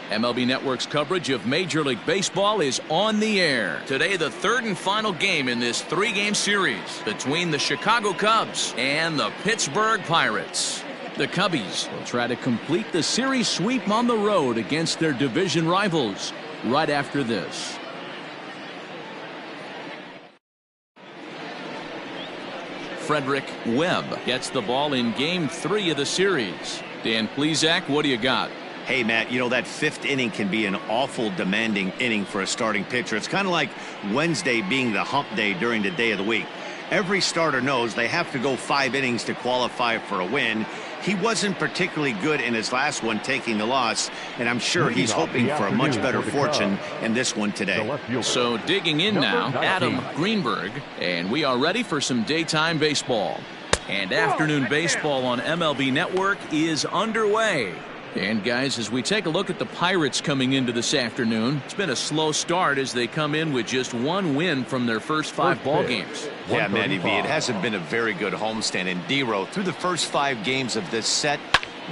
MLB Network's coverage of Major League Baseball is on the air. Today, the third and final game in this three-game series between the Chicago Cubs and the Pittsburgh Pirates. The Cubbies will try to complete the series sweep on the road against their division rivals right after this. Frederick Webb gets the ball in Game 3 of the series. Dan Plesac, what do you got? Hey, Matt, you know, that fifth inning can be an awful demanding inning for a starting pitcher. It's kind of like Wednesday being the hump day during the day of the week. Every starter knows they have to go 5 innings to qualify for a win. He wasn't particularly good in his last one, taking the loss, and I'm sure he's hoping for a much better fortune in this one today. So digging in now, Adam Greenberg, and we are ready for some daytime baseball. And afternoon baseball on MLB Network is underway. And guys, as we take a look at the Pirates coming into this afternoon, it's been a slow start as they come in with just 1 win from their first 5 ball games. Yeah, Matty V, it hasn't been a very good homestand. And D-Row, through the first 5 games of this set,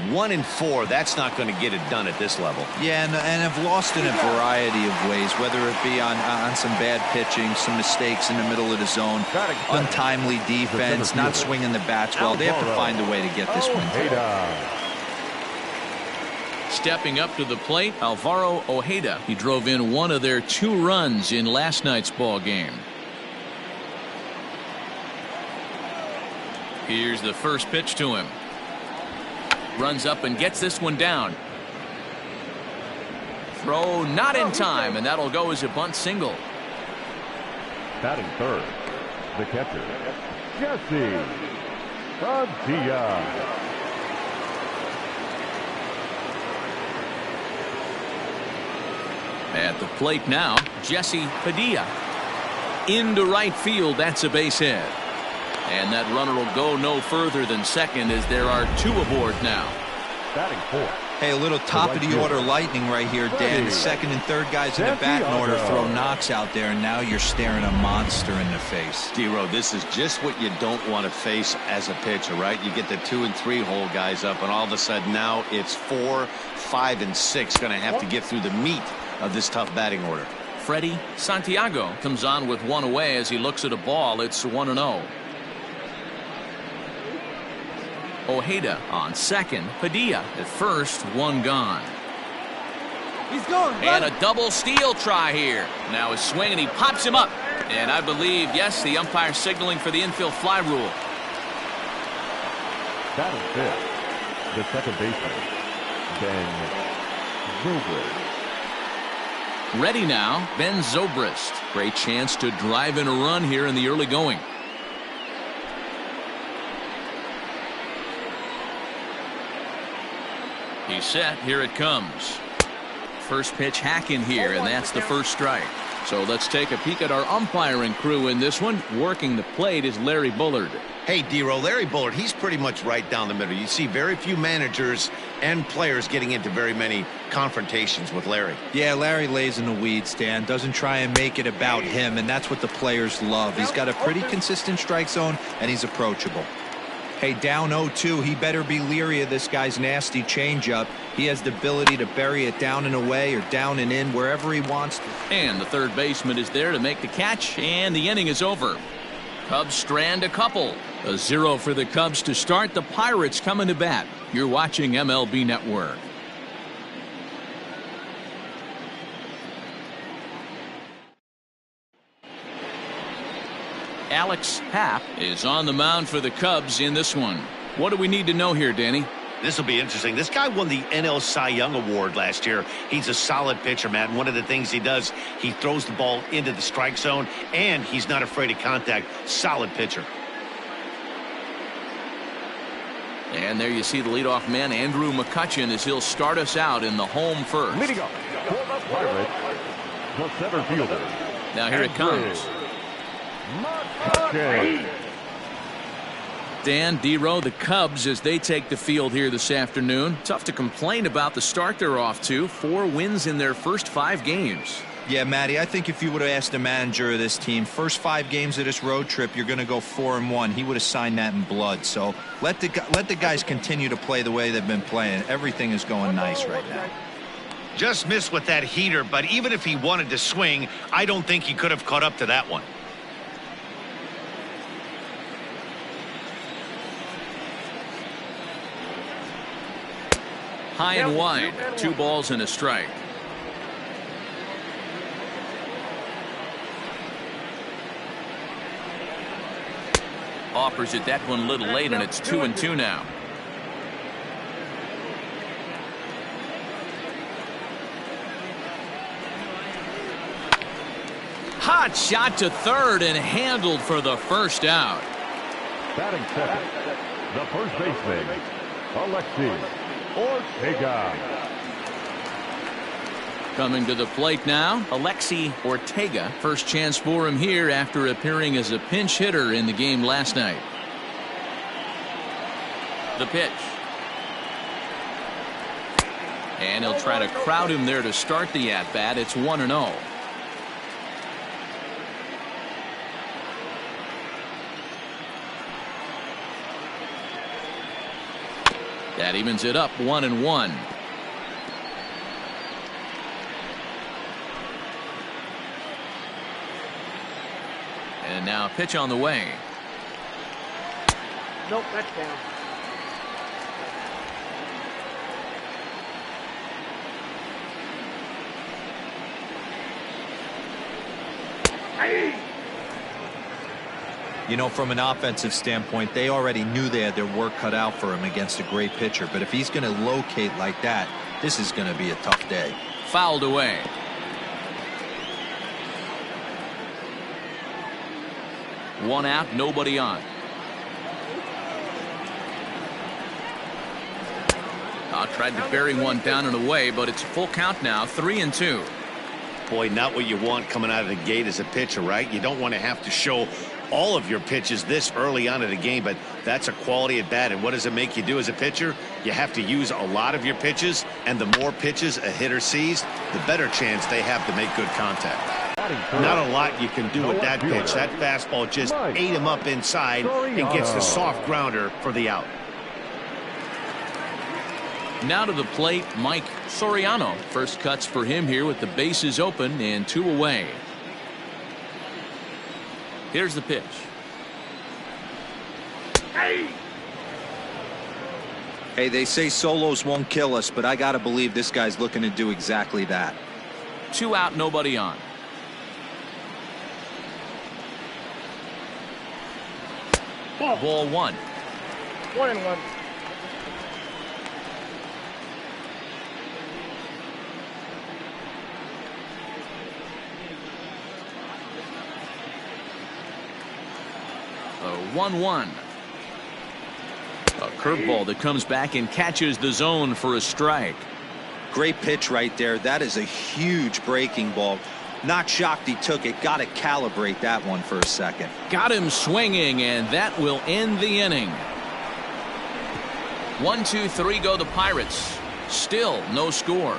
1-4, that's not going to get it done at this level. Yeah, and have lost in a variety of ways, whether it be on some bad pitching, some mistakes in the middle of the zone, untimely defense, not swinging the bats well. They have to find a way to get this win. Stepping up to the plate, Alvaro Ojeda. He drove in 1 of their 2 runs in last night's ball game. Here's the first pitch to him. Runs up and gets this one down. Throw not in time, and that'll go as a bunt single. Batting third, the catcher, Jesse Padilla. At the plate now, Jesse Padilla. Into right field, that's a base hit. And that runner will go no further than second as there are 2 aboard now. Batting fourth. Hey, a little top of the order lightning right here, Dan. The second and third guys in the batting order throw knocks out there, and now you're staring a monster in the face. D-Row, this is just what you don't want to face as a pitcher, right? You get the 2 and 3 hole guys up, and all of a sudden now it's 4, 5, and 6 going to have to get through the meat of this tough batting order. Freddie Santiago comes on with 1 away as he looks at a ball. It's 1-0. Ojeda on second. Padilla at first. 1 gone. He's going. And a double steal try here. Now his swing, and he pops him up. And I believe, yes, the umpire signaling for the infield fly rule. Batting fifth, the second baseman, Ben Zobrist. Ready now, Ben Zobrist. Great chance to drive in a run here in the early going. He's set. Here it comes. First pitch hack in here, and that's the first strike. So let's take a peek at our umpiring crew in this one. Working the plate is Larry Bullard. Hey, D-Row, Larry Bullard, he's pretty much right down the middle. You see very few managers and players getting into very many confrontations with Larry. Yeah, Larry lays in the weeds, Dan. Doesn't try and make it about him, and that's what the players love. He's got a pretty consistent strike zone, and he's approachable. Hey, down 0-2, he better be leery of this guy's nasty changeup. He has the ability to bury it down and away or down and in wherever he wants to. And the third baseman is there to make the catch, and the inning is over. Cubs strand a couple. A 0 for the Cubs to start. The Pirates coming to bat. You're watching MLB Network. Alex Happ is on the mound for the Cubs in this one. What do we need to know here, Danny? This will be interesting. This guy won the NL Cy Young Award last year. He's a solid pitcher, Matt. And one of the things he does, he throws the ball into the strike zone, and he's not afraid of contact. Solid pitcher. And there you see the leadoff man, Andrew McCutchen, as he'll start us out in the home first. Leading off for the Pirates, the center fielder. Now here it comes. McCutchen. Dan, D-Row, the Cubs as they take the field here this afternoon. Tough to complain about the start they're off to. 4 wins in their first 5 games. Yeah, Matty, I think if you would have asked the manager of this team, first 5 games of this road trip, you're going to go 4-1. He would have signed that in blood. So let the guys continue to play the way they've been playing. Everything is going nice right now. Just missed with that heater, but even if he wanted to swing, I don't think he could have caught up to that one. High and wide, 2 balls and a strike. Offers it that one a little late, and it's 2-2 now. Hot shot to third and handled for the first out. Batting second, the first baseman, Alexis Ortega. Coming to the plate now, Alexi Ortega. First chance for him here after appearing as a pinch hitter in the game last night. The pitch. And he'll try to crowd him there to start the at-bat. It's 1-0. That evens it up 1-1. And now a pitch on the way. Nope, that's down. You know, from an offensive standpoint, they already knew they had their work cut out for him against a great pitcher. But if he's going to locate like that, this is going to be a tough day. Fouled away. One out, nobody on. Tried to bury one down and away, but it's a full count now, 3-2. Boy, not what you want coming out of the gate as a pitcher, right? You don't want to have to show all of your pitches this early on in the game, but that's a quality at bat. And what does it make you do as a pitcher? You have to use a lot of your pitches, and the more pitches a hitter sees, the better chance they have to make good contact. Not a lot you can do with that pitch. That fastball just ate him up inside and gets the soft grounder for the out. Now to the plate, Mike Soriano. First cuts for him here with the bases open and 2 away. Here's the pitch. Hey, they say solos won't kill us, but I got to believe this guy's looking to do exactly that. 2 out, nobody on. Ball 1. 1-1. A 1-1. A curveball that comes back and catches the zone for a strike. Great pitch right there. That is a huge breaking ball. Not shocked he took it. Got to calibrate that one for a second. Got him swinging, and that will end the inning. 1-2-3 go the Pirates. Still no score.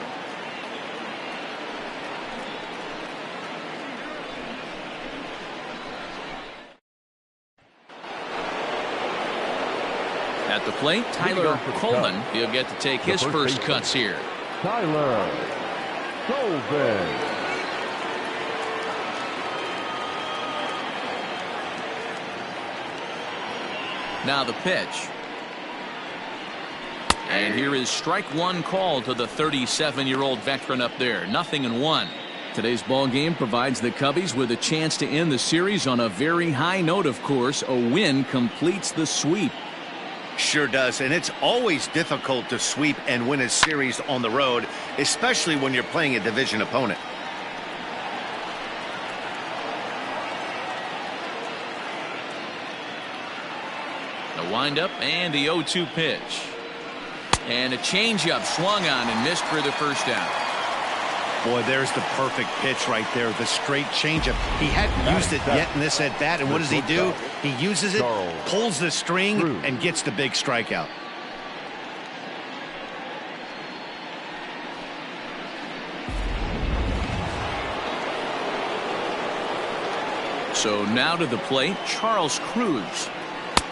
At the plate, Tyler Coleman. He'll get to take his first cuts here. Tyler Coleman. Now the pitch. And here is strike 1 called to the 37-year-old veteran up there. 0-1. Today's ball game provides the Cubbies with a chance to end the series on a very high note, of course. A win completes the sweep. Sure does, and it's always difficult to sweep and win a series on the road, especially when you're playing a division opponent. The windup and the 0-2 pitch. And a changeup swung on and missed for the first out. Boy, there's the perfect pitch right there, the straight changeup. He hadn't used it yet in this at bat, and what does he do? He uses it, pulls the string, and gets the big strikeout. So now to the plate, Charles Cruz.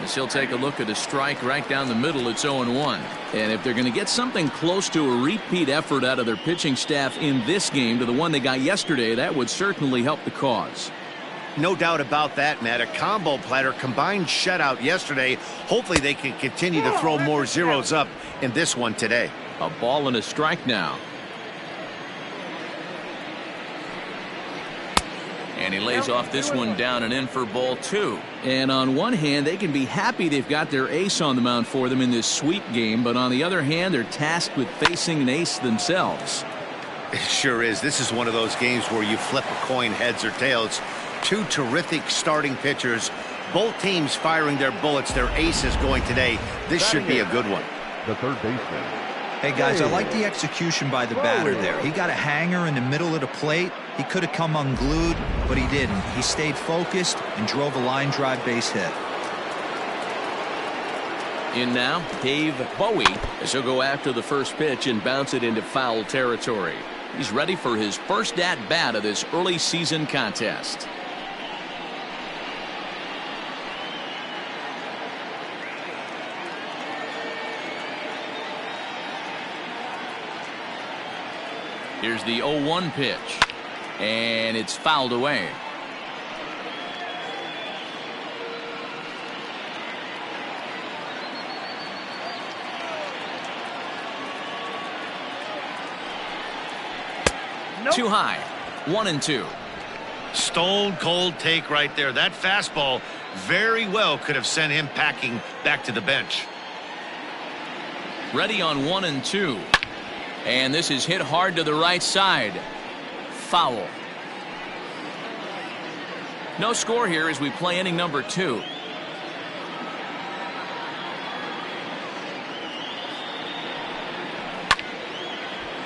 As he'll take a look at a strike right down the middle. It's 0-1. And if they're going to get something close to a repeat effort out of their pitching staff in this game to the one they got yesterday, that would certainly help the cause. No doubt about that, Matt. A combo platter, combined shutout yesterday. Hopefully they can continue to throw more zeros up in this one today. A ball and a strike now. And he lays off this one down and in for ball 2. And on one hand, they can be happy they've got their ace on the mound for them in this sweep game. But on the other hand, they're tasked with facing an ace themselves. It sure is. This is one of those games where you flip a coin heads or tails. Two terrific starting pitchers. Both teams firing their bullets. Their aces going today. This should be a good one. The third baseman. Hey, guys, I like the execution by the batter there. He got a hanger in the middle of the plate. He could have come unglued, but he didn't. He stayed focused and drove a line drive base hit. In now, Dave Bowie, as he'll go after the first pitch and bounce it into foul territory. He's ready for his first at-bat of this early season contest. Here's the 0-1 pitch. And it's fouled away. Nope. Too high. 1-2. Stone cold take right there. That fastball very well could have sent him packing back to the bench. Ready on 1-2. And this is hit hard to the right side. Foul. No score here as we play inning number 2.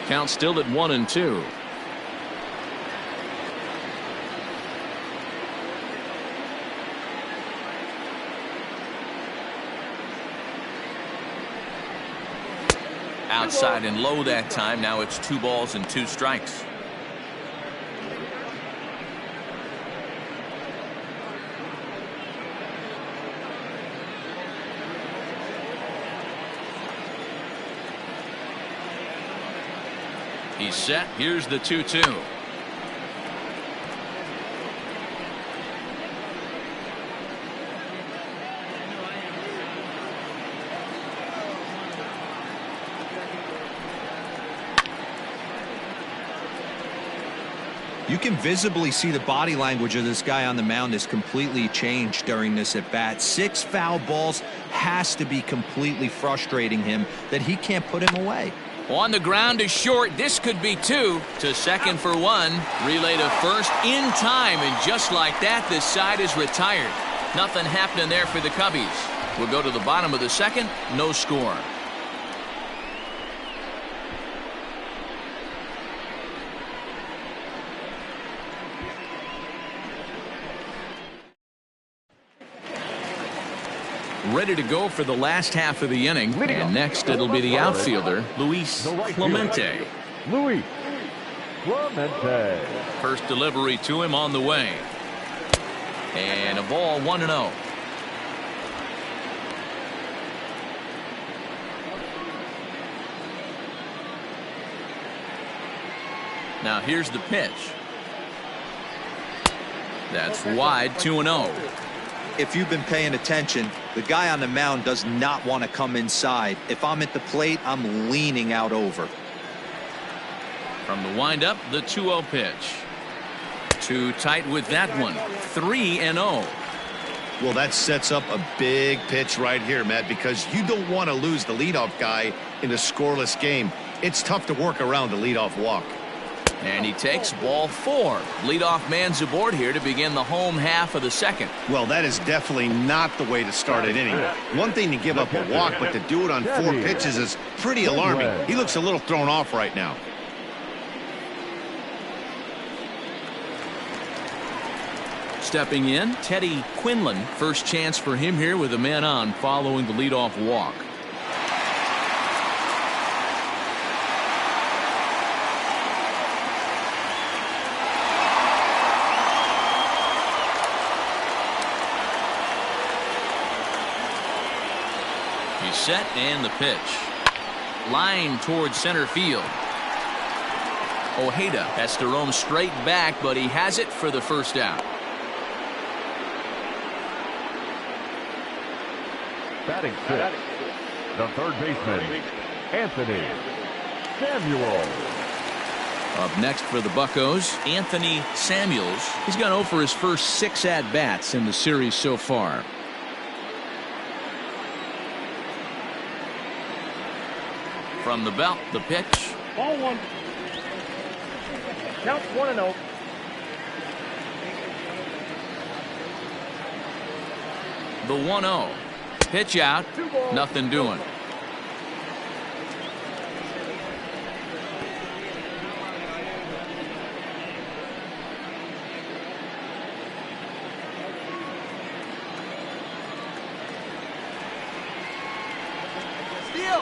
Count still at 1-2. Outside and low that time. Now it's 2 balls and 2 strikes. He's set. Here's the 2-2. You can visibly see the body language of this guy on the mound has completely changed during this at bat. 6 foul balls has to be completely frustrating him that he can't put him away. On the ground to short. This could be 2. To second for 1. Relay to first in time. And just like that, this side is retired. Nothing happening there for the Cubbies. We'll go to the bottom of the second. No score. Ready to go for the last half of the inning. And next it'll be the outfielder, Luis Clemente. Luis Clemente. First delivery to him on the way. And a ball 1-0. Now here's the pitch. That's wide. 2-0. If you've been paying attention, the guy on the mound does not want to come inside. If I'm at the plate, I'm leaning out over. From the windup, the 2-0 pitch. Too tight with that one. 3-0. Well, that sets up a big pitch right here, Matt, because you don't want to lose the leadoff guy in a scoreless game. It's tough to work around the leadoff walk. And he takes ball 4. Leadoff man's aboard here to begin the home half of the second. Well, that is definitely not the way to start an inning. One thing to give up a walk, but to do it on 4 pitches is pretty alarming. He looks a little thrown off right now. Stepping in, Teddy Quinlan. First chance for him here with a man on following the leadoff walk. set and the pitch. Line towards center field. Ojeda has to roam straight back, but he has it for the first out. Batting six, the third baseman, Anthony Samuel. Up next for the Buccos, Anthony Samuels. He's gone 0 for his first 6 at-bats in the series so far. From the belt, the pitch. Ball 1. Count 1-0. The 1-0. Pitch out. Nothing doing.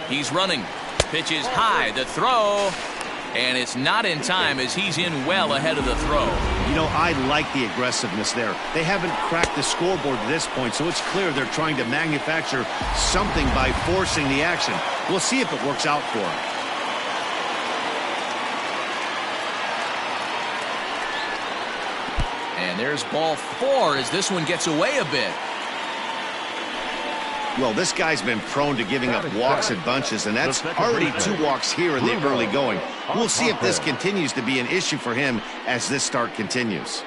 He's running. Pitch is high. The throw. And it's not in time as he's in well ahead of the throw. You know, I like the aggressiveness there. They haven't cracked the scoreboard to this point, so it's clear they're trying to manufacture something by forcing the action. We'll see if it works out for them. And there's ball 4 as this one gets away a bit. Well, this guy's been prone to giving up walks in bunches, and that's already 2 walks here in the early going. We'll see if this continues to be an issue for him as this start continues.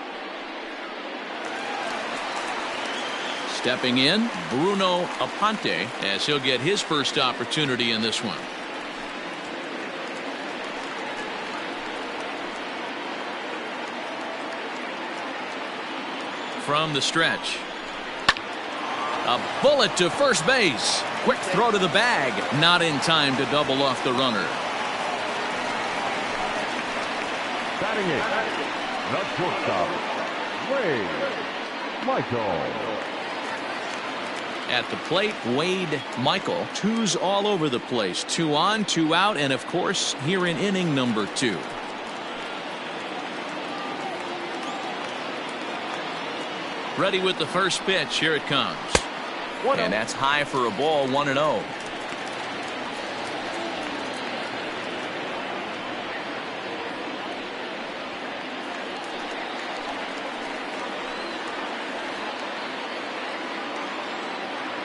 Stepping in, Bruno Aponte, as he'll get his first opportunity in this one. From the stretch. A bullet to first base. Quick throw to the bag. Not in time to double off the runner. Batting it, the shortstop, Wade Michael. At the plate, Wade Michael. 2's all over the place. 2 on, 2 out, and of course, here in inning number 2. Ready with the first pitch. Here it comes. And that's high for a ball, 1-0.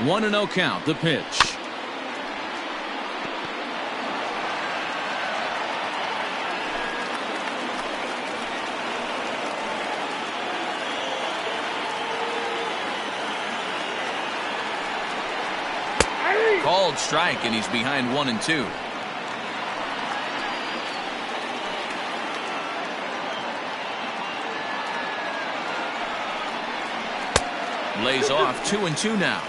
One and 0 count. The pitch. Called strike, and he's behind 1-2. Lays off 2-2 now.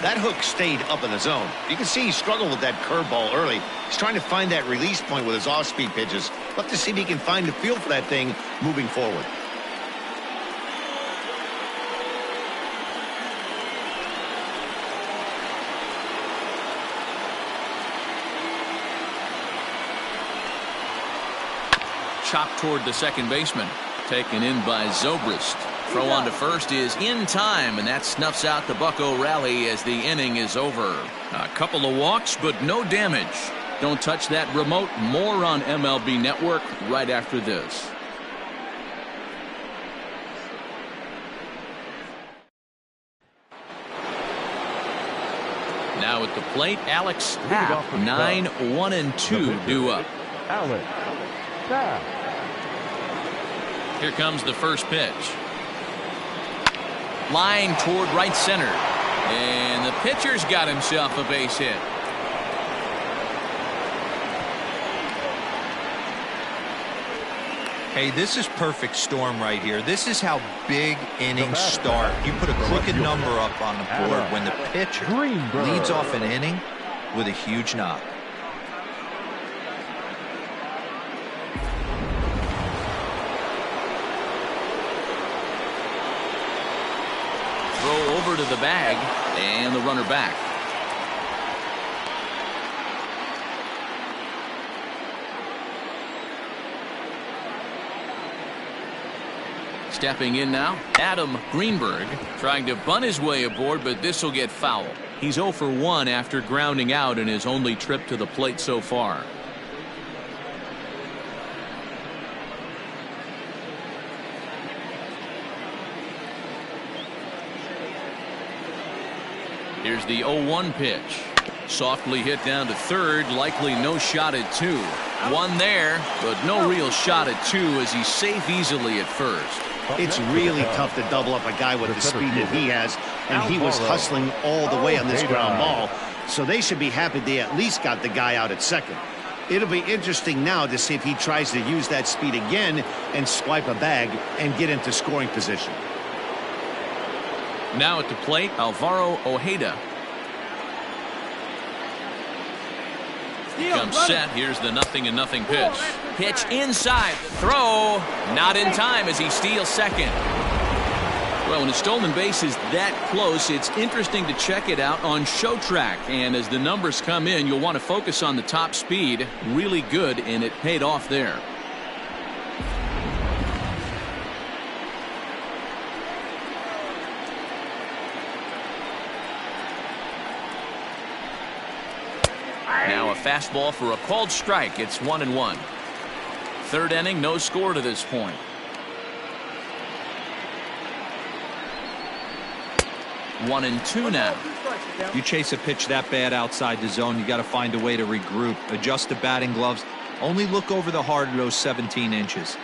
That hook stayed up in the zone. You can see he struggled with that curveball early. He's trying to find that release point with his off-speed pitches. Love to see if he can find the feel for that thing moving forward. Chopped toward the second baseman. Taken in by Zobrist. Throw on to first is in time, and that snuffs out the Bucco rally as the inning is over. A couple of walks, but no damage. Don't touch that remote. More on MLB Network right after this. Now at the plate, Alex Happ. 9-1-2 due up. Alex Happ. Here comes the first pitch. Line toward right center. And the pitcher's got himself a base hit. Hey, this is perfect storm right here. This is how big innings start. You put a crooked number up on the board when the pitcher leads off an inning with a huge knock. Throw over to the bag, and the runner back. Stepping in now, Adam Greenberg, trying to bunt his way aboard, but this will get foul. He's 0 for 1 after grounding out in his only trip to the plate so far. Here's the 0-1 pitch. Softly hit down to third. Likely no shot at 2. One there, but no real shot at 2 as he's safe easily at first. It's really tough to double up a guy with the speed that he has, and he was hustling all the way on this ground ball, so they should be happy they at least got the guy out at second. It'll be interesting now to see if he tries to use that speed again and swipe a bag and get into scoring position. Now at the plate, Alvaro Ojeda. Comes set. Here's the 0-0 pitch. Pitch inside. Throw. Not in time as he steals second. Well, when a stolen base is that close, it's interesting to check it out on Show Track. And as the numbers come in, you'll want to focus on the top speed. Really good, and it paid off there. Now a fastball for a called strike. It's 1-1. Third inning, no score to this point. One and two now. You chase a pitch that bad outside the zone, you got to find a way to regroup, adjust the batting gloves, only look over the heart of those 17 inches.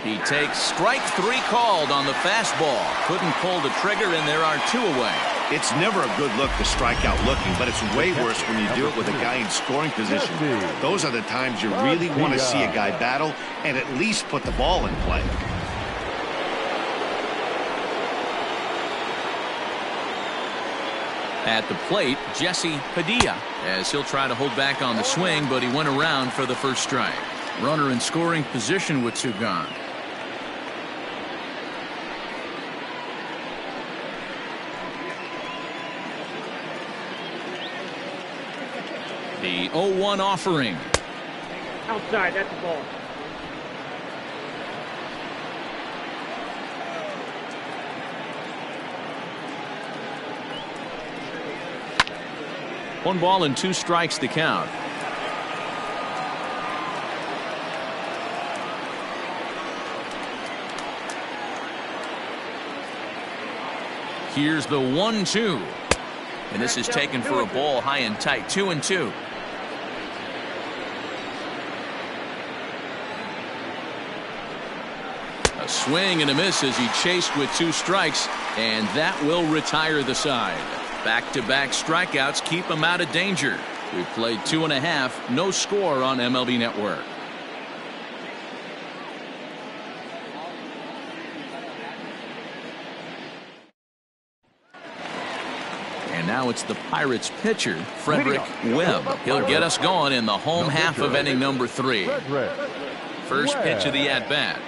He takes strike 3 called on the fastball. Couldn't pull the trigger, and there are 2 away. It's never a good look to strike out looking, but it's way worse when you do it with a guy in scoring position. Those are the times you really want to see a guy battle and at least put the ball in play. At the plate, Jesse Padilla, as he'll try to hold back on the swing, but he went around for the first strike. Runner in scoring position with 2 gone. The 0-1 offering. Outside, that's the ball. One ball and 2 strikes to count. Here's the 1-2. And this is taken for a ball high and tight. 2-2. A swing and a miss as he chased with 2 strikes, and that will retire the side. Back-to-back strikeouts keep him out of danger. We've played 2.5, no score on MLB Network. And now it's the Pirates pitcher, Frederick Webb. He'll get us going in the home half of inning number 3. First pitch of the at-bat.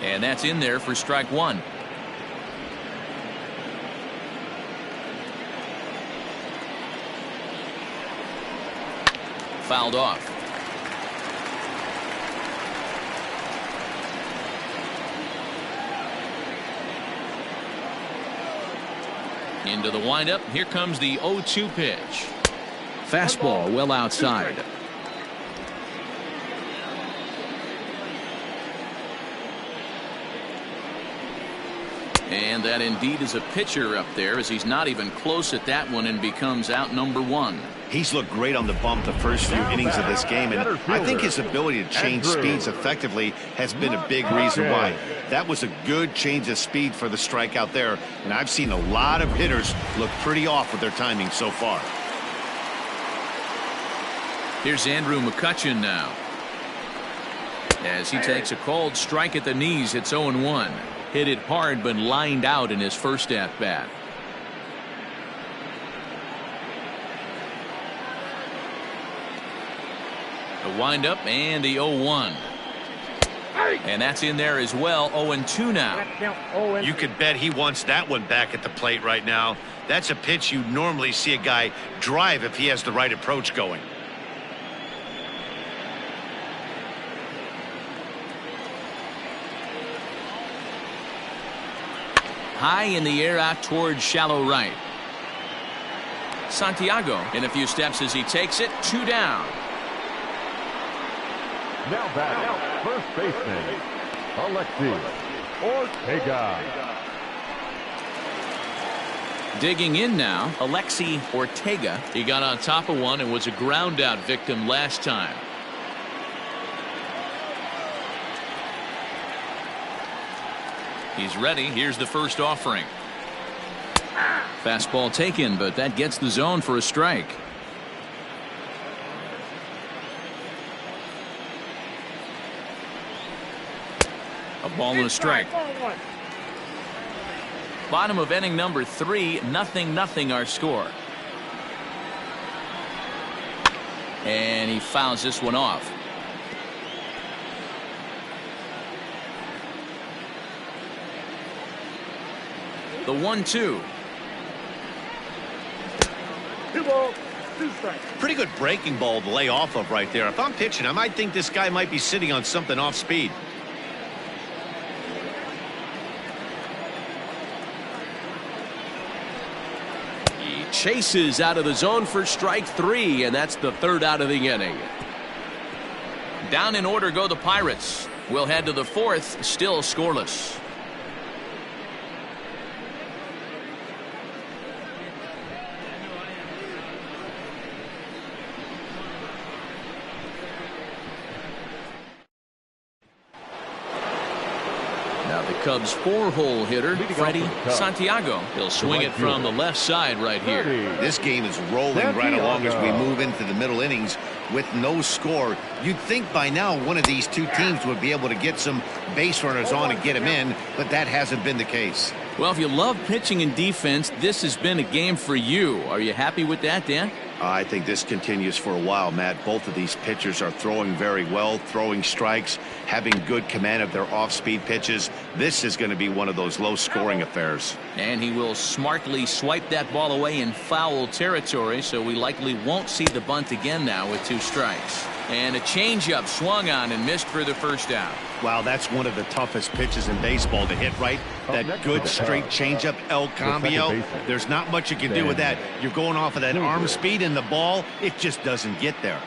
And that's in there for strike 1. Fouled off. Into the windup. Here comes the 0-2 pitch. Fastball well outside. And that indeed is a pitcher up there, as he's not even close at that one and becomes out number 1. He's looked great on the bump the first few innings of this game, and I think his ability to change speeds effectively has been a big reason why. That was a good change of speed for the strikeout there, and I've seen a lot of hitters look pretty off with their timing so far. Here's Andrew McCutchen now, as he takes a called strike at the knees. It's 0-1. Hit it hard, but lined out in his first at-bat. The windup and the 0-1. And that's in there as well. 0-2 now. You could bet he wants that one back at the plate right now. That's a pitch you normally see a guy drive if he has the right approach going. high in the air out towards shallow right. Santiago in a few steps as he takes it. 2 down. Now batting, first baseman, Alexi Ortega. Digging in now, Alexi Ortega. He got on top of one and was a ground out victim last time. He's ready. Here's the first offering. Fastball taken, but that gets the zone for a strike. A ball and a strike. Bottom of inning number 3, 0-0 our score. And he fouls this one off. The 1-2. 2 balls, 2 strikes. Pretty good breaking ball to lay off of right there. If I'm pitching, I might think this guy might be sitting on something off speed. He chases out of the zone for strike 3, and that's the 3rd out of the inning. Down in order go the Pirates. We'll head to the 4th, still scoreless. Cubs 4-hole hitter Freddie Santiago. He'll swing it from the left side right here. This game is rolling right along as we move into the middle innings with no score. You'd think by now one of these two teams would be able to get some base runners on and get them in, but that hasn't been the case. Well, if you love pitching and defense, this has been a game for you. Are you happy with that, Dan? I think this continues for a while, Matt. Both of these pitchers are throwing very well, throwing strikes, having good command of their off-speed pitches. This is going to be one of those low-scoring affairs. And he will smartly swipe that ball away in foul territory, so we likely won't see the bunt again now with 2 strikes. And a changeup swung on and missed for the first out. Wow, that's one of the toughest pitches in baseball to hit right. That good straight changeup, El Cambio. There's not much you can do with that. You're going off of that arm speed, and the ball, it just doesn't get there.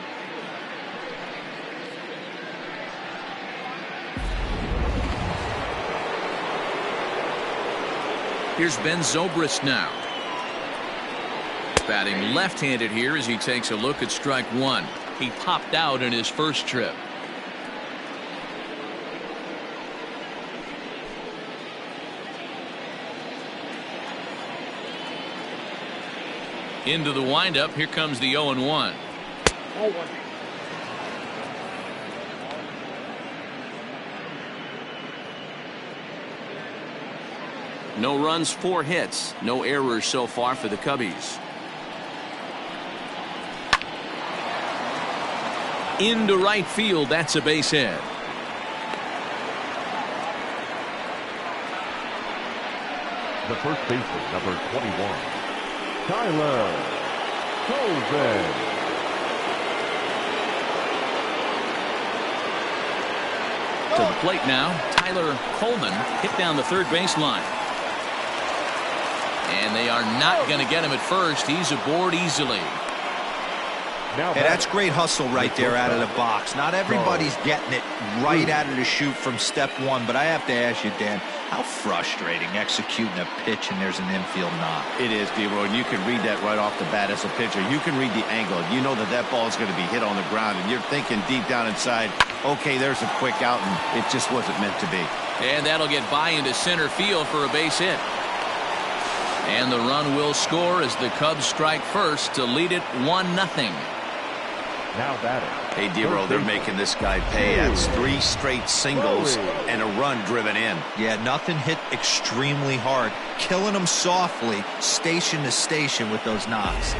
Here's Ben Zobrist now. Batting left-handed here as he takes a look at strike 1. He popped out in his first trip. Into the windup. Here comes the 0-1. 0-1. No runs, 4 hits. No errors so far for the Cubbies. Into right field. That's a base hit. The first baseman, number 21, Tyler Colvin. To the plate now, Tyler Coleman hit down the third baseline. And they are not going to get him at first. He's aboard easily. Hey, that's great hustle right there out of the box. Not everybody's getting it right out of the chute from step 1, but I have to ask you, Dan, how frustrating executing a pitch and there's an infield knock. It is, D-Roy, and you can read that right off the bat as a pitcher. You can read the angle. You know that that ball is going to be hit on the ground, and you're thinking deep down inside, okay, there's a quick out, and it just wasn't meant to be. And that'll get by into center field for a base hit. And the run will score as the Cubs strike first to lead it 1-0. Now batting. Hey, D-Roy, they're making this guy pay. That's 3 straight singles and a run driven in. Yeah, nothing hit extremely hard. Killing them softly, station to station with those knocks.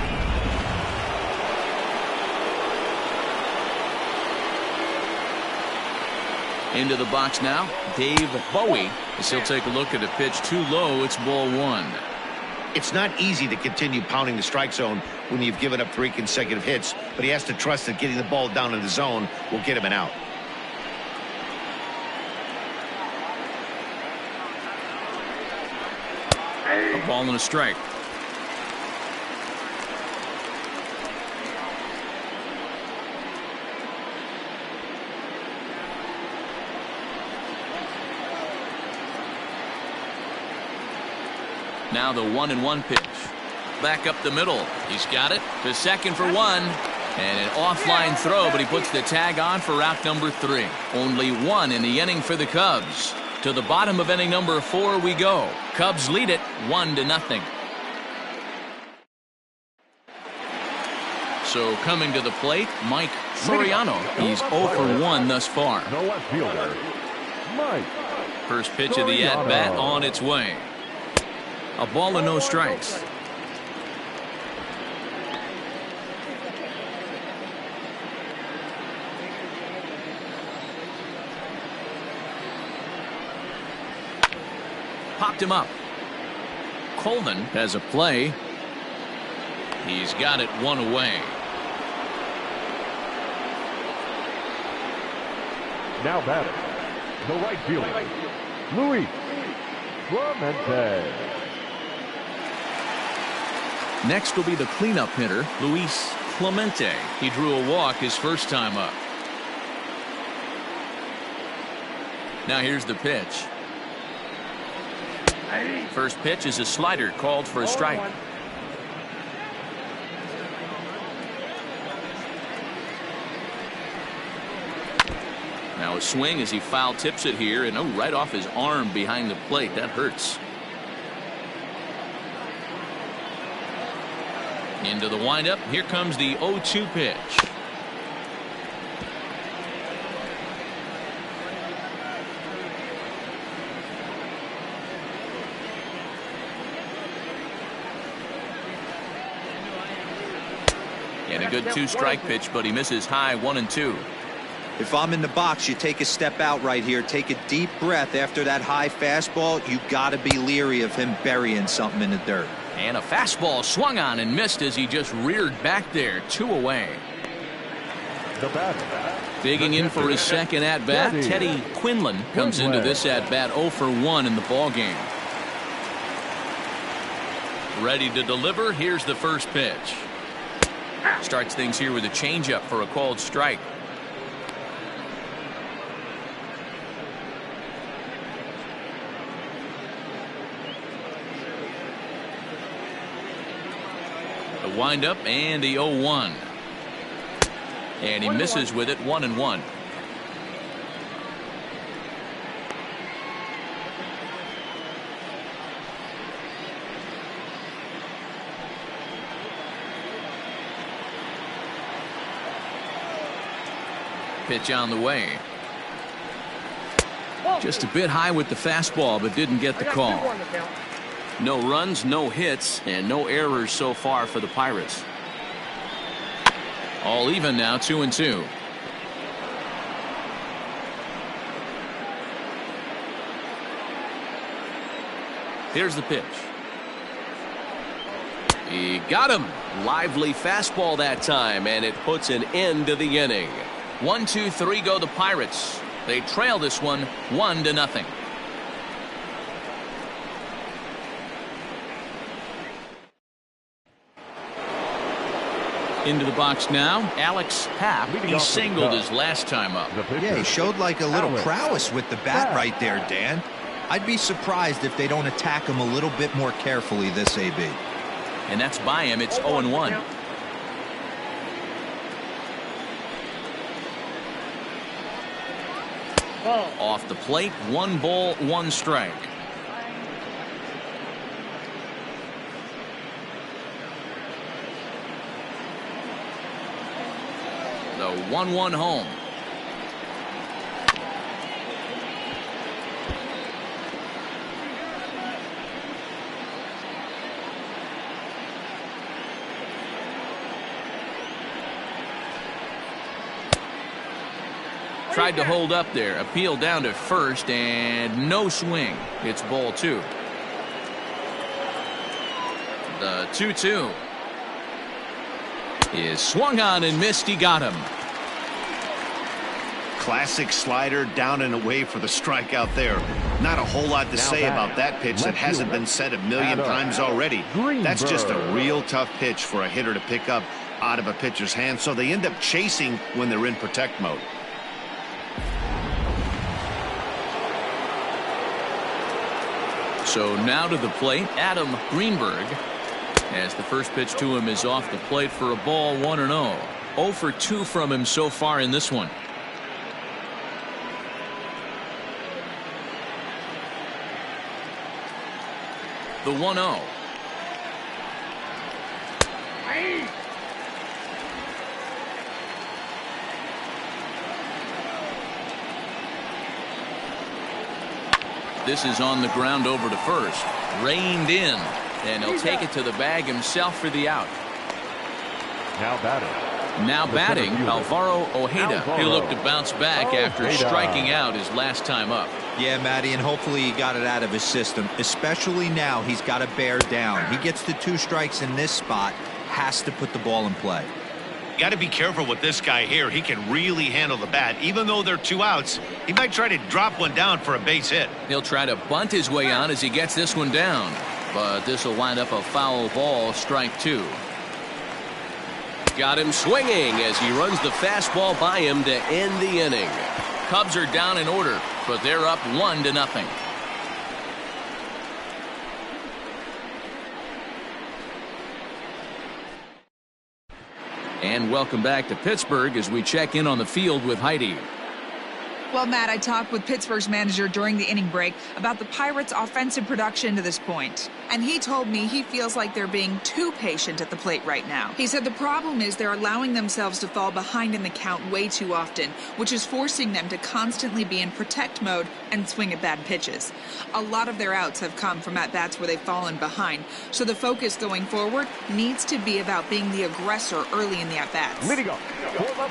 Into the box now, Dave Bowie. As he'll take a look at a pitch too low. It's ball 1. It's not easy to continue pounding the strike zone when you've given up 3 consecutive hits, but he has to trust that getting the ball down in the zone will get him an out. A ball and a strike. Now the 1-1 pitch. Back up the middle. He's got it to second for one. And an offline throw, but he puts the tag on for out number 3. Only one in the inning for the Cubs. To the bottom of inning number 4 we go. Cubs lead it 1-0. So coming to the plate, Mike Soriano. He's 0 for 1 thus far. No left fielder, Mike. First pitch of the at-bat on its way. A ball and no strikes. Popped him up. Coleman has a play. He's got it one away. Now batting, the right fielder, Luis Clemente. Next will be the cleanup hitter, Luis Clemente. He drew a walk his first time up. Now here's the pitch. First pitch is a slider called for a strike. Now a swing as he foul tips it here, and right off his arm behind the plate. That hurts. Into the windup. Here comes the 0-2 pitch. And a good 2-strike pitch, but he misses high 1-2. If I'm in the box, you take a step out right here. Take a deep breath after that high fastball. You got to be leery of him burying something in the dirt. And a fastball swung on and missed as he just reared back there. 2 away. The batter. Digging in for his second at-bat, Teddy Quinlan comes into this at-bat 0 for 1 in the ballgame. Ready to deliver. Here's the first pitch. Starts things here with a changeup for a called strike. The windup and the 0-1. And he misses with it 1-1. Pitch on the way. Just a bit high with the fastball, but didn't get the call. No runs, no hits, and no errors so far for the Pirates. All even now, 2-2. Here's the pitch. He got him. Lively fastball that time, and it puts an end to the inning. 1-2-3 go the Pirates. They trail this one 1-0. Into the box now, Alex Happ. He singled his last time up. Yeah, he showed like a little prowess with the bat right there, Dan. I'd be surprised if they don't attack him a little bit more carefully this AB. And that's by him. It's 0-1. Off the plate, 1 ball, 1 strike. The 1-1 home. Tried to hold up there. Appeal down to first, and no swing. It's ball 2. The 2-2 is swung on and missed. He got him. Classic slider down and away for the strikeout there. Not a whole lot to say about that pitch that hasn't been said a million times already. That's just a real tough pitch for a hitter to pick up out of a pitcher's hand, so they end up chasing when they're in protect mode. So now to the plate, Adam Greenberg, as the first pitch to him is off the plate for a ball, 1-0. 0 for 2 from him so far in this one. The 1-0. This is on the ground over to first. Reined in. And he'll take it to the bag himself for the out. Now batting, Alvaro Ojeda. He'll look to bounce back after striking out his last time up. Yeah, Matty, and hopefully he got it out of his system. Especially now, he's got to bear down. He gets the 2 strikes in this spot, has to put the ball in play. Got to be careful with this guy here. He can really handle the bat. Even though they're 2 outs, he might try to drop one down for a base hit. He'll try to bunt his way on as he gets this one down. But this will wind up a foul ball, strike 2. Got him swinging as he runs the fastball by him to end the inning. Cubs are down in order, but they're up 1-0. And welcome back to Pittsburgh as we check in on the field with Heidi. Well, Matt, I talked with Pittsburgh's manager during the inning break about the Pirates' offensive production to this point. And he told me he feels like they're being too patient at the plate right now. He said the problem is they're allowing themselves to fall behind in the count way too often, which is forcing them to constantly be in protect mode and swing at bad pitches. A lot of their outs have come from at-bats where they've fallen behind, so the focus going forward needs to be about being the aggressor early in the at-bats.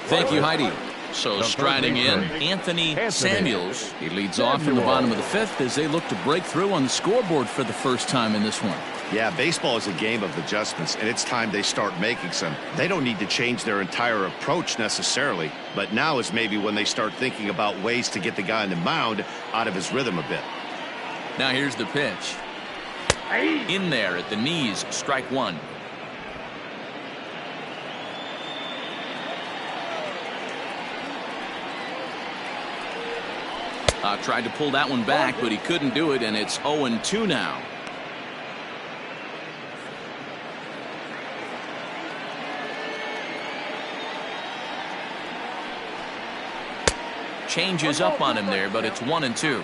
Thank you, Heidi. So striding in, Anthony Samuels. He leads off in the bottom of the 5th as they look to break through on the scoreboard for the first time in this one. Yeah, baseball is a game of adjustments, and it's time they start making some. They don't need to change their entire approach necessarily, but now is maybe when they start thinking about ways to get the guy on the mound out of his rhythm a bit. Now here's the pitch. In there at the knees, strike 1. Tried to pull that one back, but he couldn't do it, and it's 0-2 now. Changes up on him there, but it's 1-2.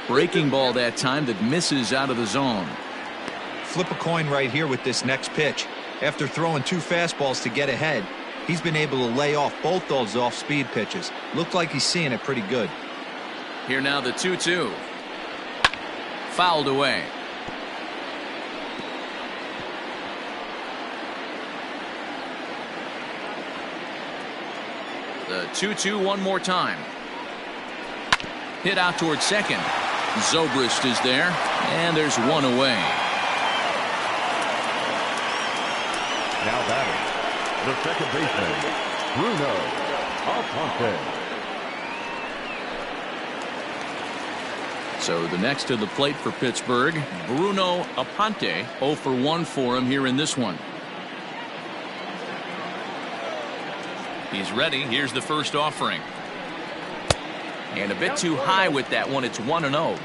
Breaking ball that time that misses out of the zone. Flip a coin right here with this next pitch. After throwing 2 fastballs to get ahead, he's been able to lay off both those off-speed pitches. Looked like he's seeing it pretty good. Here now the 2-2. Fouled away. The 2-2 one more time. Hit out towards second. Zobrist is there, and there's one away. Now batting, the second baseman, Bruno Alponte. So the next to the plate for Pittsburgh, Bruno Alponte. 0 for 1 for him here in this one. He's ready. Here's the first offering. And a bit too high with that one. It's 1-0.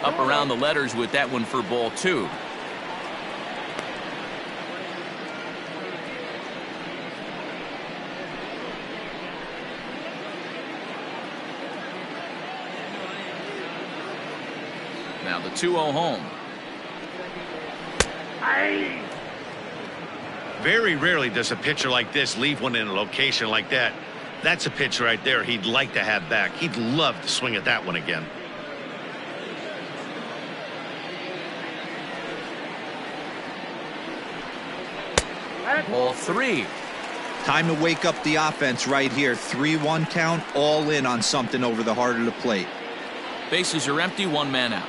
Up around the letters with that one for ball 2. Now the 2-0 home. Very rarely does a pitcher like this leave one in a location like that. That's a pitch right there he'd like to have back. He'd love to swing at that one again. Ball 3. Time to wake up the offense right here. 3-1 count, all in on something over the heart of the plate. Bases are empty, 1 man out.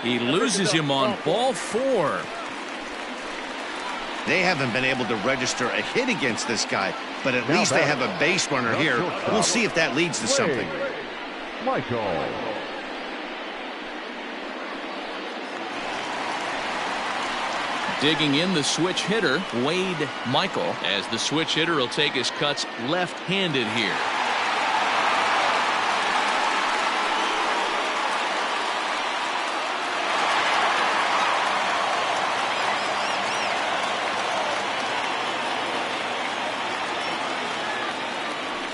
He loses him on ball 4. They haven't been able to register a hit against this guy, but at least they have a base runner here. We'll see if that leads to something. Michael. Digging in the switch hitter, Wade Michael, as the switch hitter will take his cuts left-handed here.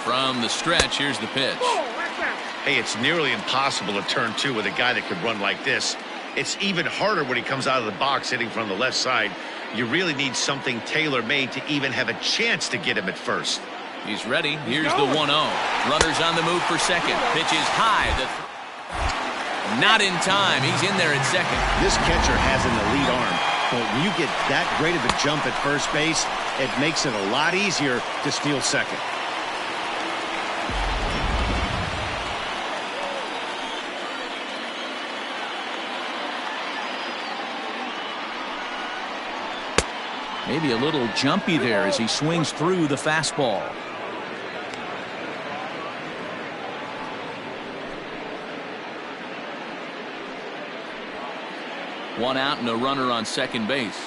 From the stretch, here's the pitch. Hey, it's nearly impossible to turn 2 with a guy that could run like this. It's even harder when he comes out of the box hitting from the left side. You really need something tailor-made to even have a chance to get him at first. He's ready. Here's the 1-0. Runners on the move for second. Pitch is high. Not in time. He's in there at second. This catcher has an elite arm, but when you get that great of a jump at first base, it makes it a lot easier to steal second. Maybe a little jumpy there as he swings through the fastball. One out and a runner on second base.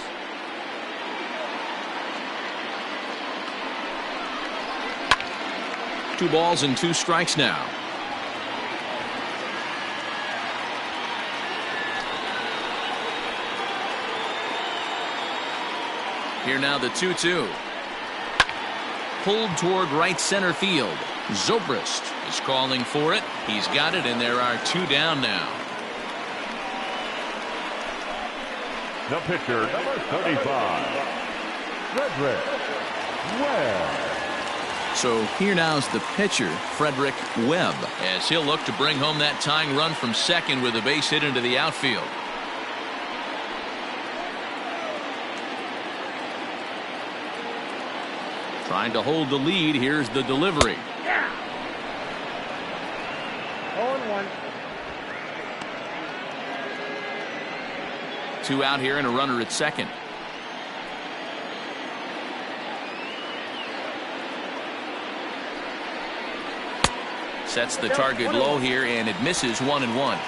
Two balls and 2 strikes now. Here now the 2-2. Pulled toward right center field. Zobrist is calling for it. He's got it, and there are 2 down now. The pitcher, number 35, Frederick Webb. So here now's the pitcher, Frederick Webb, as he'll look to bring home that tying run from second with a base hit into the outfield. Trying to hold the lead. Here's the delivery. Yeah. 0-1. 2 out here and a runner at second. Sets the target low here, and it misses 1-1.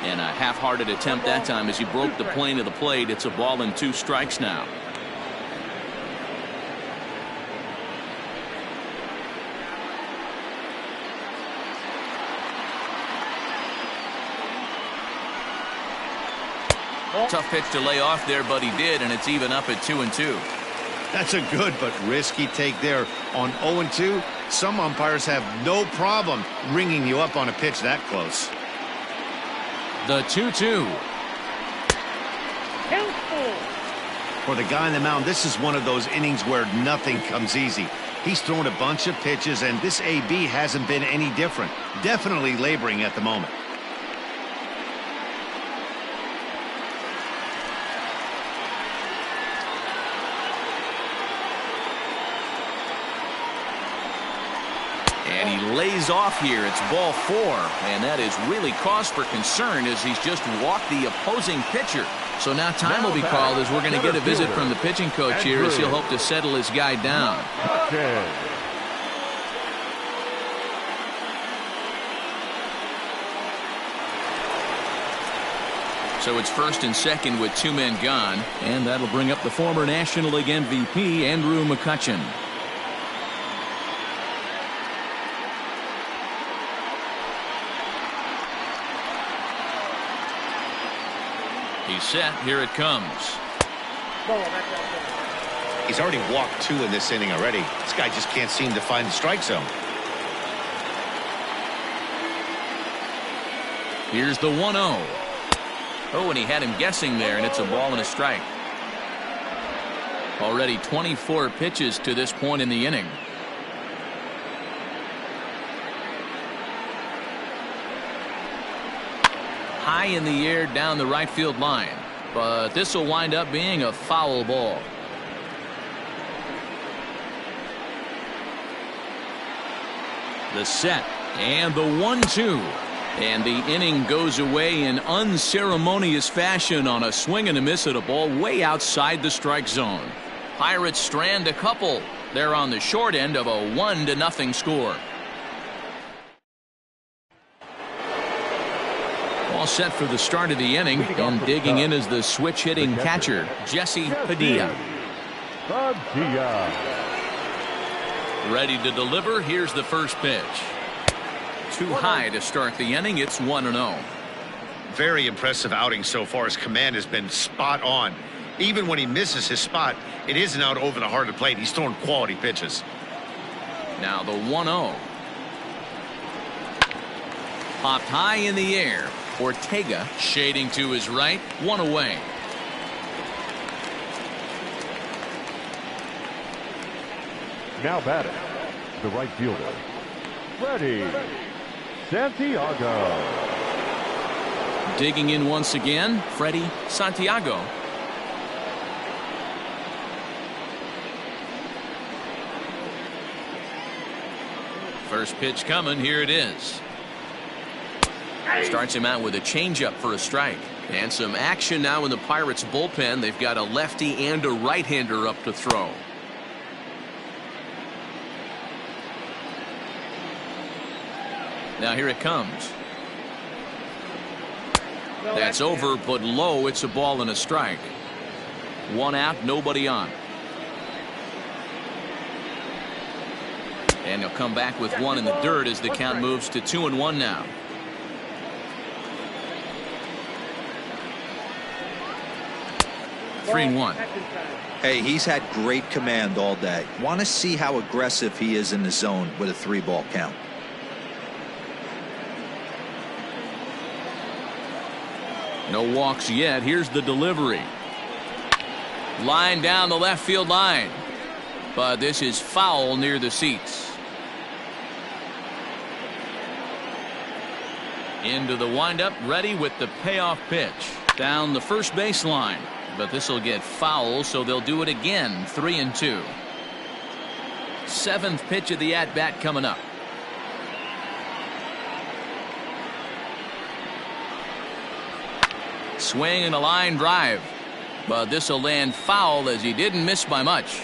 And a half-hearted attempt that time as he broke the plane of the plate. It's a ball and 2 strikes now. Tough pitch to lay off there, but he did, and it's even up at 2-2. That's a good but risky take there. On 0-2, some umpires have no problem ringing you up on a pitch that close. The 2-2. For the guy on the mound, this is one of those innings where nothing comes easy. He's thrown a bunch of pitches, and this AB hasn't been any different. Definitely laboring at the moment. And he lays off here. It's ball 4, and that is really cause for concern as he's just walked the opposing pitcher. So now time will be called as we're going to get a visit from the pitching coach here as he'll hope to settle his guy down. So it's first and second with 2 men gone, and that'll bring up the former National League MVP, Andrew McCutchen. He's set. Here it comes. He's already walked 2 in this inning already. This guy just can't seem to find the strike zone. Here's the 1-0. Oh, and he had him guessing there, and it's a ball and a strike. Already 24 pitches to this point in the inning. high in the air down the right field line. But this will wind up being a foul ball. The set and the 1-2. And the inning goes away in unceremonious fashion on a swing and a miss at a ball way outside the strike zone. Pirates strand a couple. They're on the short end of a 1-0 score. All set for the start of the inning, and digging in is the switch hitting catcher, Jesse Padilla. Ready to deliver. Here's the first pitch. Too high to start the inning. It's 1-0. Very impressive outing so far. His command has been spot on. Even when he misses his spot, it isn't out over the heart of the plate. He's throwing quality pitches. Now the 1-0. Popped high in the air. Ortega shading to his right. One away. Now batting, the right fielder, Freddie Santiago. Digging in once again, Freddie Santiago. First pitch coming. Here it is. Starts him out with a changeup for a strike. And some action now in the Pirates bullpen. They've got a lefty and a right-hander up to throw. Now here it comes. That's over, but low. It's a ball and a strike. One out, nobody on. And he'll come back with one in the dirt as the count moves to 2-1 now. Three and one. Hey, he's had great command all day. Want to see how aggressive he is in the zone with a 3-ball count. No walks yet. Here's the delivery. Line down the left field line. But this is foul near the seats. Into the windup, ready with the payoff pitch. Down the first baseline. But this will get foul, so they'll do it again. 3-2. Seventh pitch of the at-bat coming up. Swing and a line drive. But this will land foul as he didn't miss by much.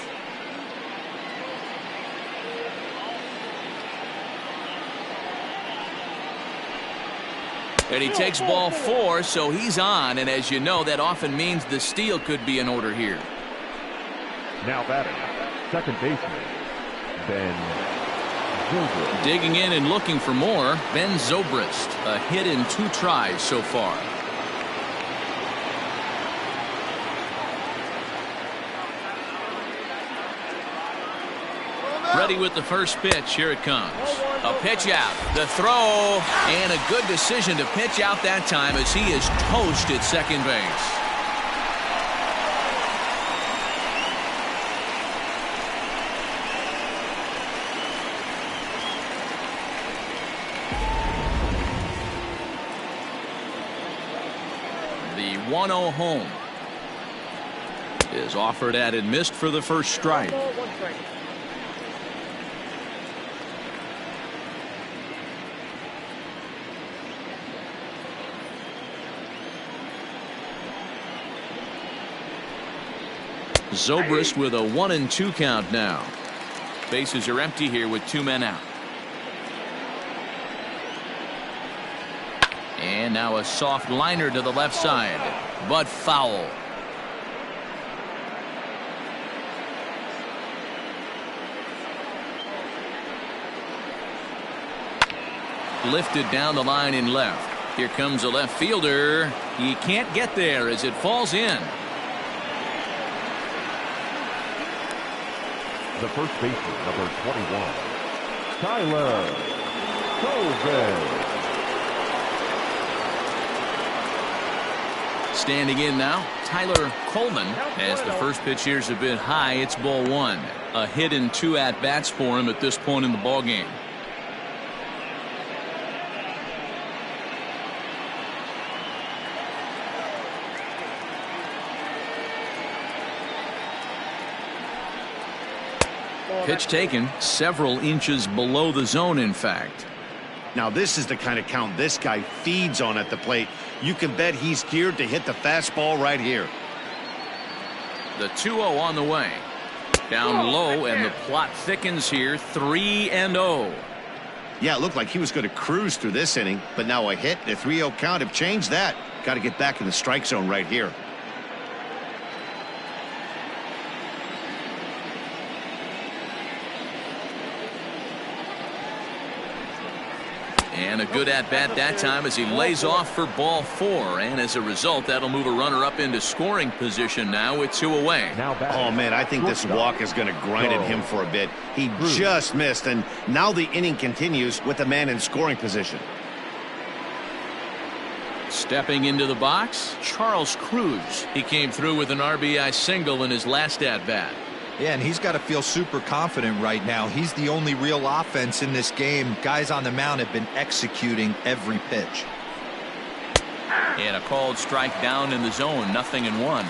And he takes ball 4, so he's on. And as you know, that often means the steal could be in order here. Now batting, second baseman, Ben Zobrist. Digging in and looking for more, Ben Zobrist. A hit in 2 tries so far. Ready with the first pitch. Here it comes. A pitch out. The throw. And a good decision to pitch out that time as he is toast at second base. The 1-0 home is offered at and missed for the first strike. Zobrist with a 1-2 count now. Bases are empty here with 2 men out. And now a soft liner to the left side, but foul. Lifted down the line in left. Here comes a left fielder. He can't get there as it falls in. The first baseman, number 21, Tyler Colvin. Standing in now, Tyler Coleman, as the first pitch here is a bit high. It's ball 1. A hit in 2 at-bats for him at this point in the ballgame. Pitch taken several inches below the zone, in fact. Now this is the kind of count this guy feeds on at the plate. You can bet he's geared to hit the fastball right here. The 2-0 on the way. Down low, and the plot thickens here. 3-0. Yeah, it looked like he was going to cruise through this inning, but now a hit and a 3-0 count have changed that. Got to get back in the strike zone right here. And a good at-bat that time as he lays off for ball 4. And as a result, that'll move a runner up into scoring position now with 2 away. Oh, man, I think this walk is going to grind at him for a bit. He just missed, and now the inning continues with the man in scoring position. Stepping into the box, Charles Cruz. He came through with an RBI single in his last at-bat. Yeah, and he's got to feel super confident right now. He's the only real offense in this game. Guys on the mound have been executing every pitch. And a called strike down in the zone, 0-1.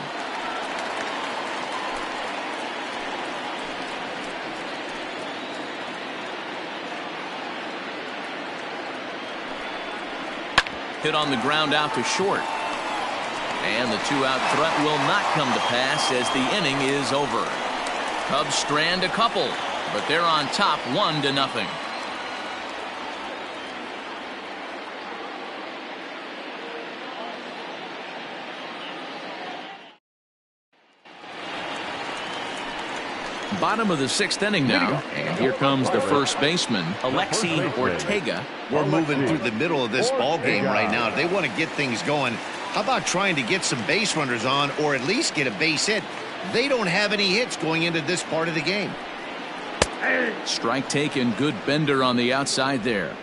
Hit on the ground out to short. And the 2-out threat will not come to pass as the inning is over. Cubs strand a couple, but they're on top 1-0. Bottom of the 6th inning now, and here comes the first baseman, Alexi Ortega. We're moving through the middle of this ball game right now. If they want to get things going, how about trying to get some base runners on or at least get a base hit? They don't have any hits going into this part of the game. Strike taken, good bender on the outside there.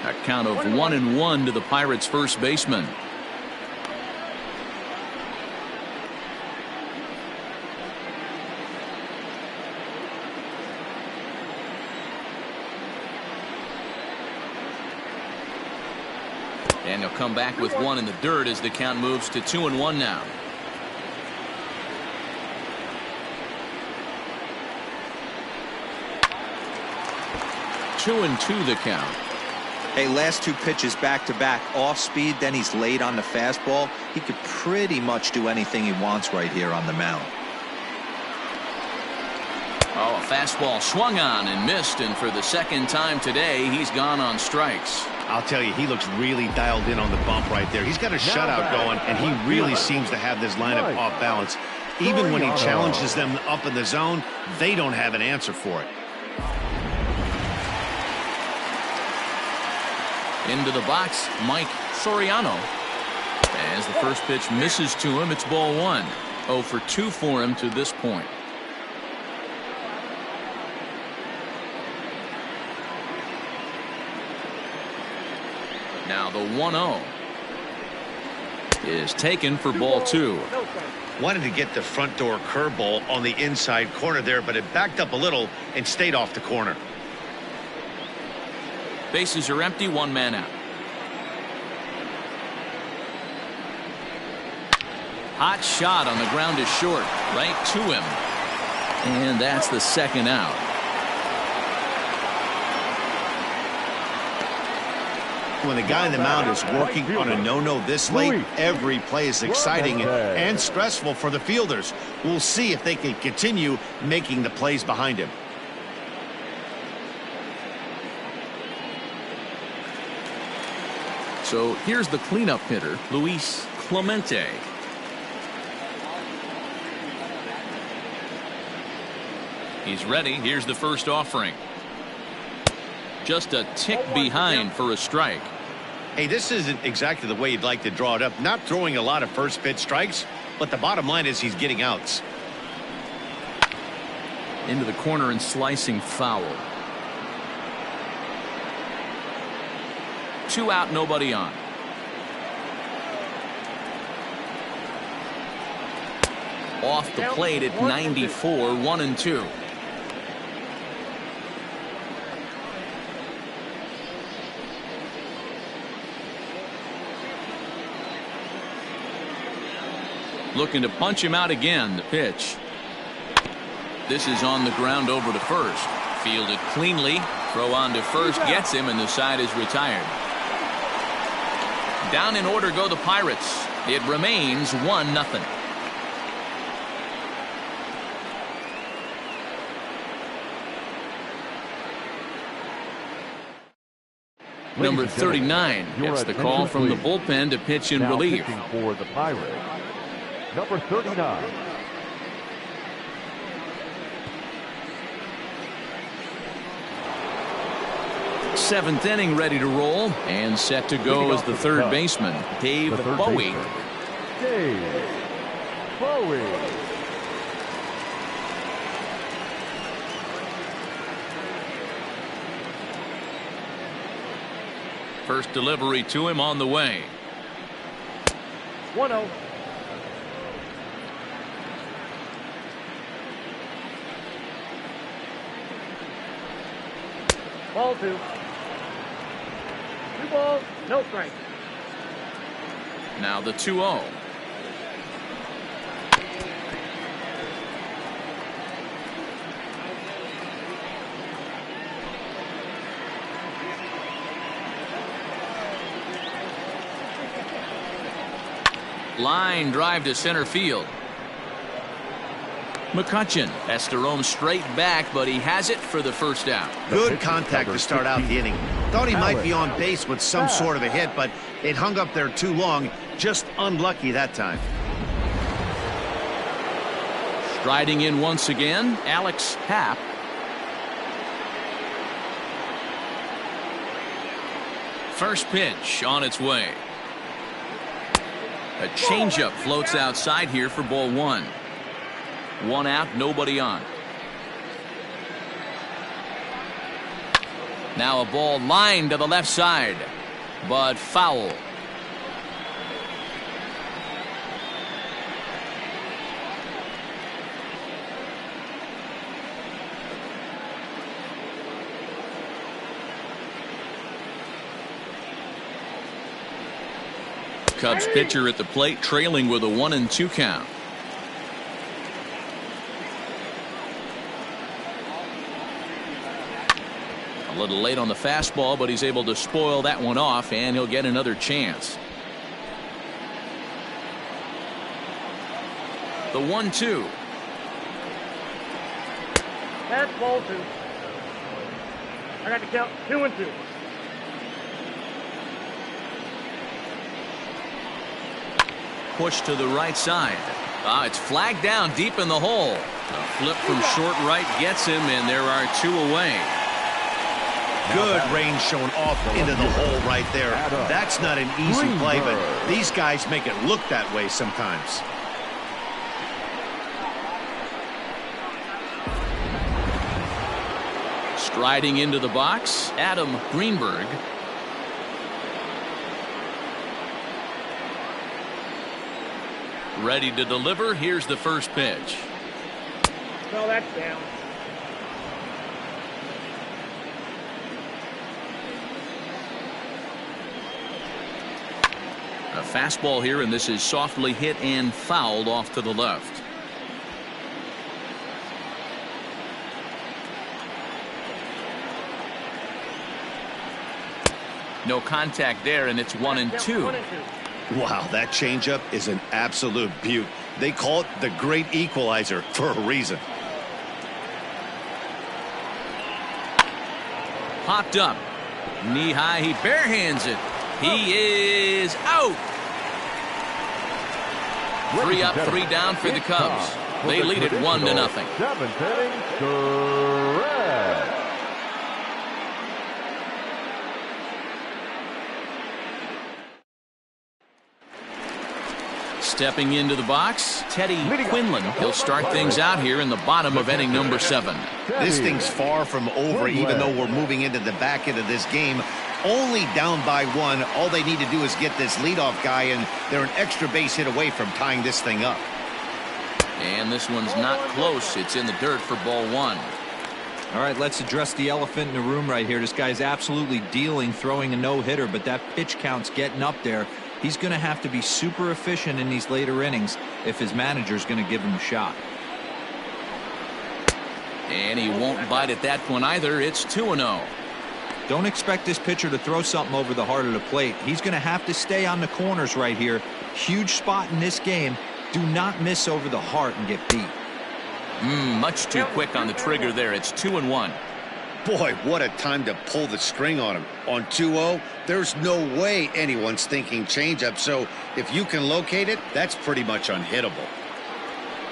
A count of 1-1 to the Pirates' first baseman. And he'll come back with one in the dirt as the count moves to 2-1 now. Two and two the count. Hey, last 2 pitches back-to-back off speed, then he's late on the fastball. He could pretty much do anything he wants right here on the mound. Oh, a fastball swung on and missed, and for the second time today, he's gone on strikes. I'll tell you, he looks really dialed in on the bump right there. He's got a shutout going, and he really seems to have this lineup off balance. Even when he challenges them up in the zone, they don't have an answer for it. Into the box, Mike Soriano. As the first pitch misses to him, it's ball 1. 0 for 2 for him to this point. Now the 1-0 is taken for ball 2. Wanted to get the front door curveball on the inside corner there, but it backed up a little and stayed off the corner. Bases are empty, 1 man out. Hot shot on the ground is short, right to him. And that's the 2nd out. When the guy in the mound is working on a no-no this late, every play is exciting and stressful for the fielders. We'll see if they can continue making the plays behind him. So here's the cleanup hitter, Luis Clemente. He's ready. Here's the first offering. Just a tick behind for a strike. Hey, this isn't exactly the way you'd like to draw it up. Not throwing a lot of first pitch strikes, but the bottom line is he's getting outs. Into the corner and slicing foul. 2 out, nobody on. Off the plate at 94, 1-2. Looking to punch him out again. The pitch. This is on the ground over to first. Fielded cleanly. Throw on to first gets him, and the side is retired. Down in order go the Pirates. It remains 1-0. Number 39 gets the call from the bullpen to pitch in relief. For the Pirates, number 39. Seventh inning ready to roll and set to go as the third baseman, Dave Bowie. Dave Bowie. First delivery to him on the way. 1-0. Ball 2. 2 balls, no strike. Now the 2-0. Line drive to center field. McCutchen has to roam straight back, but he has it for the first out. Good contact to start out the inning. Thought he might be on base with some sort of a hit, but it hung up there too long. Just unlucky that time. Striding in once again, Alex Happ. First pitch on its way. A changeup floats outside here for ball 1. 1 out, nobody on. Now a ball lined to the left side, but foul. Cubs pitcher at the plate, trailing with a 1-2 count. A little late on the fastball, but he's able to spoil that one off, and he'll get another chance. The 1-2. That's ball 2. I got to count 2-2. Push to the right side. It's flagged down deep in the hole. A flip from short right gets him, and there are 2 away. Good range shown off into the hole right there. That's not an easy play, but these guys make it look that way sometimes. Striding into the box, Adam Greenberg. Ready to deliver. Here's the first pitch. No, that's down. A fastball here, and this is softly hit and fouled off to the left. No contact there, and it's 1-2. Wow, that changeup is an absolute beaut. They call it the great equalizer for a reason. Popped up. Knee high, he barehands it. He is out. 3 up, 3 down for the Cubs. They lead it 1-0. 7th inning, correct. Stepping into the box, Teddy Quinlan. He'll start things out here in the bottom of inning number 7. This thing's far from over, even though we're moving into the back end of this game. Only down by 1. All they need to do is get this leadoff guy, and they're an extra base hit away from tying this thing up. And this one's not close. It's in the dirt for ball 1. All right, let's address the elephant in the room right here. This guy's absolutely dealing, throwing a no-hitter, but that pitch count's getting up there. He's going to have to be super efficient in these later innings if his manager's going to give him a shot. And he won't bite at that one either. It's 2-0. Don't expect this pitcher to throw something over the heart of the plate. He's going to have to stay on the corners right here. Huge spot in this game. Do not miss over the heart and get beat. Much too quick on the trigger there. It's 2-1. Boy, what a time to pull the string on him. On 2-0, there's no way anyone's thinking changeup. So if you can locate it, that's pretty much unhittable.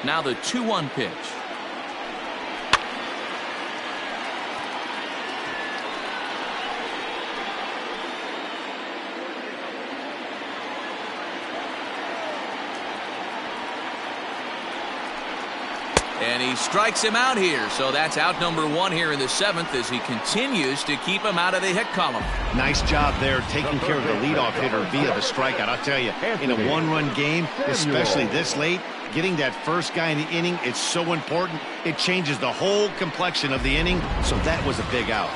Now the 2-1 pitch. And he strikes him out here. So that's out number 1 here in the 7th as he continues to keep him out of the hit column. Nice job there taking care of the leadoff hitter via the strikeout. I'll tell you, in a one-run game, especially this late, getting that first guy in the inning, it's so important. It changes the whole complexion of the inning. So that was a big out.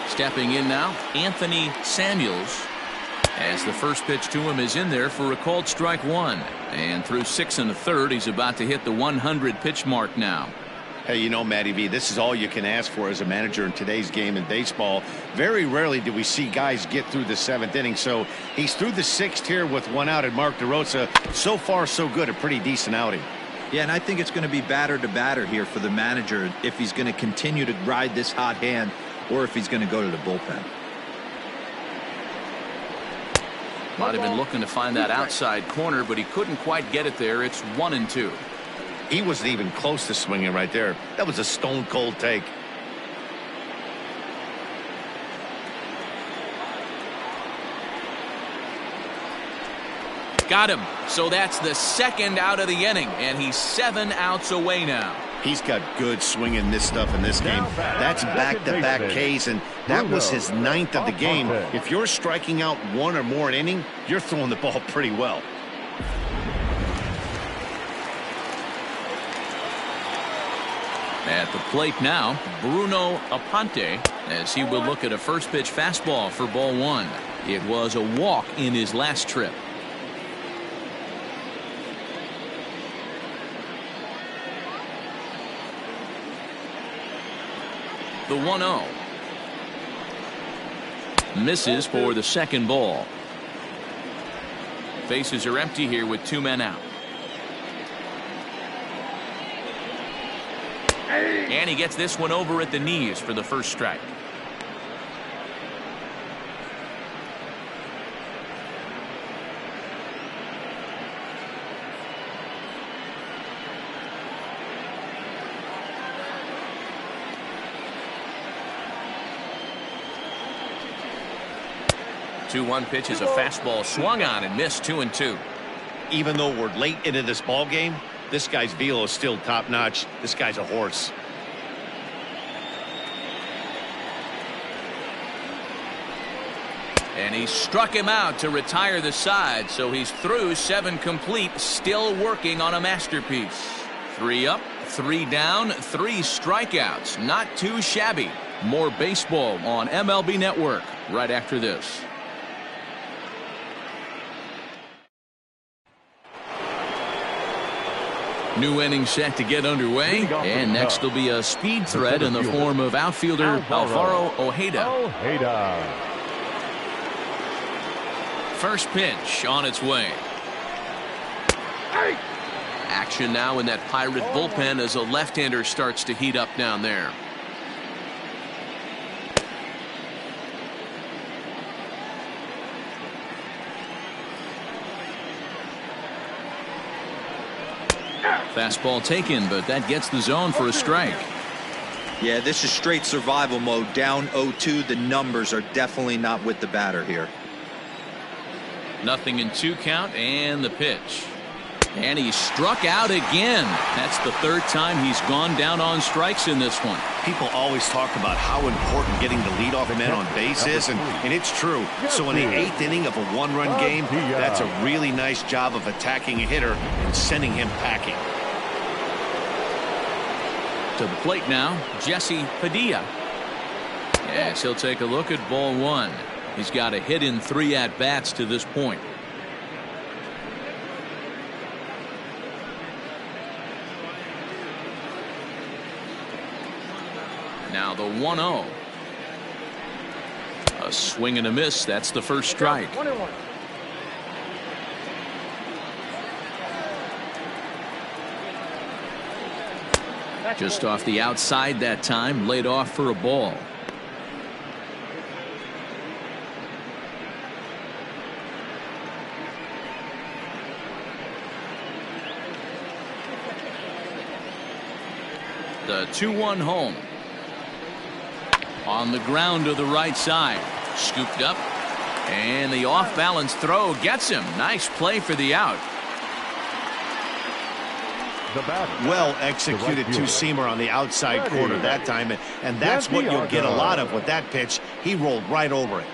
Stepping in now, Anthony Samuels. As the first pitch to him is in there for a called strike 1. And through 6 1/3, he's about to hit the 100 pitch mark now. Hey, you know, Matty V, this is all you can ask for as a manager in today's game in baseball. Very rarely do we see guys get through the 7th inning. So he's through the 6th here with 1 out, and Mark DeRosa, so far so good, a pretty decent outing. Yeah, and I think it's going to be batter to batter here for the manager if he's going to continue to ride this hot hand or if he's going to go to the bullpen. Might have been looking to find that outside corner, but he couldn't quite get it there. It's 1-2. He wasn't even close to swinging right there. That was a stone cold take. Got him. So that's the 2nd out of the inning, and he's 7 outs away now. He's got good swinging this stuff in this game. That's back-to-back Ks, and that was his 9th of the game. If you're striking out 1 or more an inning, you're throwing the ball pretty well. At the plate now, Bruno Aponte, as he will look at a first pitch fastball for ball 1. It was a walk in his last trip. The 1-0. Misses for the 2nd ball. Bases are empty here with 2 men out. And he gets this one over at the knees for the first strike. The 2-1 pitch is a fastball swung on and missed. 2-2. Even though we're late into this ball game, this guy's velo is still top-notch. This guy's a horse. And he struck him out to retire the side, so he's through 7 complete, still working on a masterpiece. 3 up, 3 down, 3 strikeouts. Not too shabby. More baseball on MLB Network right after this. New inning set to get underway, and next will be a speed threat in the form of outfielder Alvaro Ojeda. First pitch on its way. Action now in that Pirate bullpen as a left-hander starts to heat up down there. Fastball taken, but that gets the zone for a strike. Yeah, this is straight survival mode. Down 0-2. The numbers are definitely not with the batter here. 0-2 count, and the pitch. And he struck out again. That's the 3rd time he's gone down on strikes in this one. People always talk about how important getting the leadoff man on base is, and it's true. So in the 8th inning of a 1-run game, that's a really nice job of attacking a hitter and sending him packing. To the plate now, Jesse Padilla. Yes, he'll take a look at ball 1. He's got a hit in 3 at-bats to this point. Now the 1-0. A swing and a miss. That's the first strike. 1-1. Just off the outside that time, laid off for a ball. The 2-1 home. On the ground to the right side. Scooped up. And the off-balance throw gets him. Nice play for the out. Well executed two-seamer on the outside corner that time, and that's what you'll get a lot of with that pitch. He rolled right over it.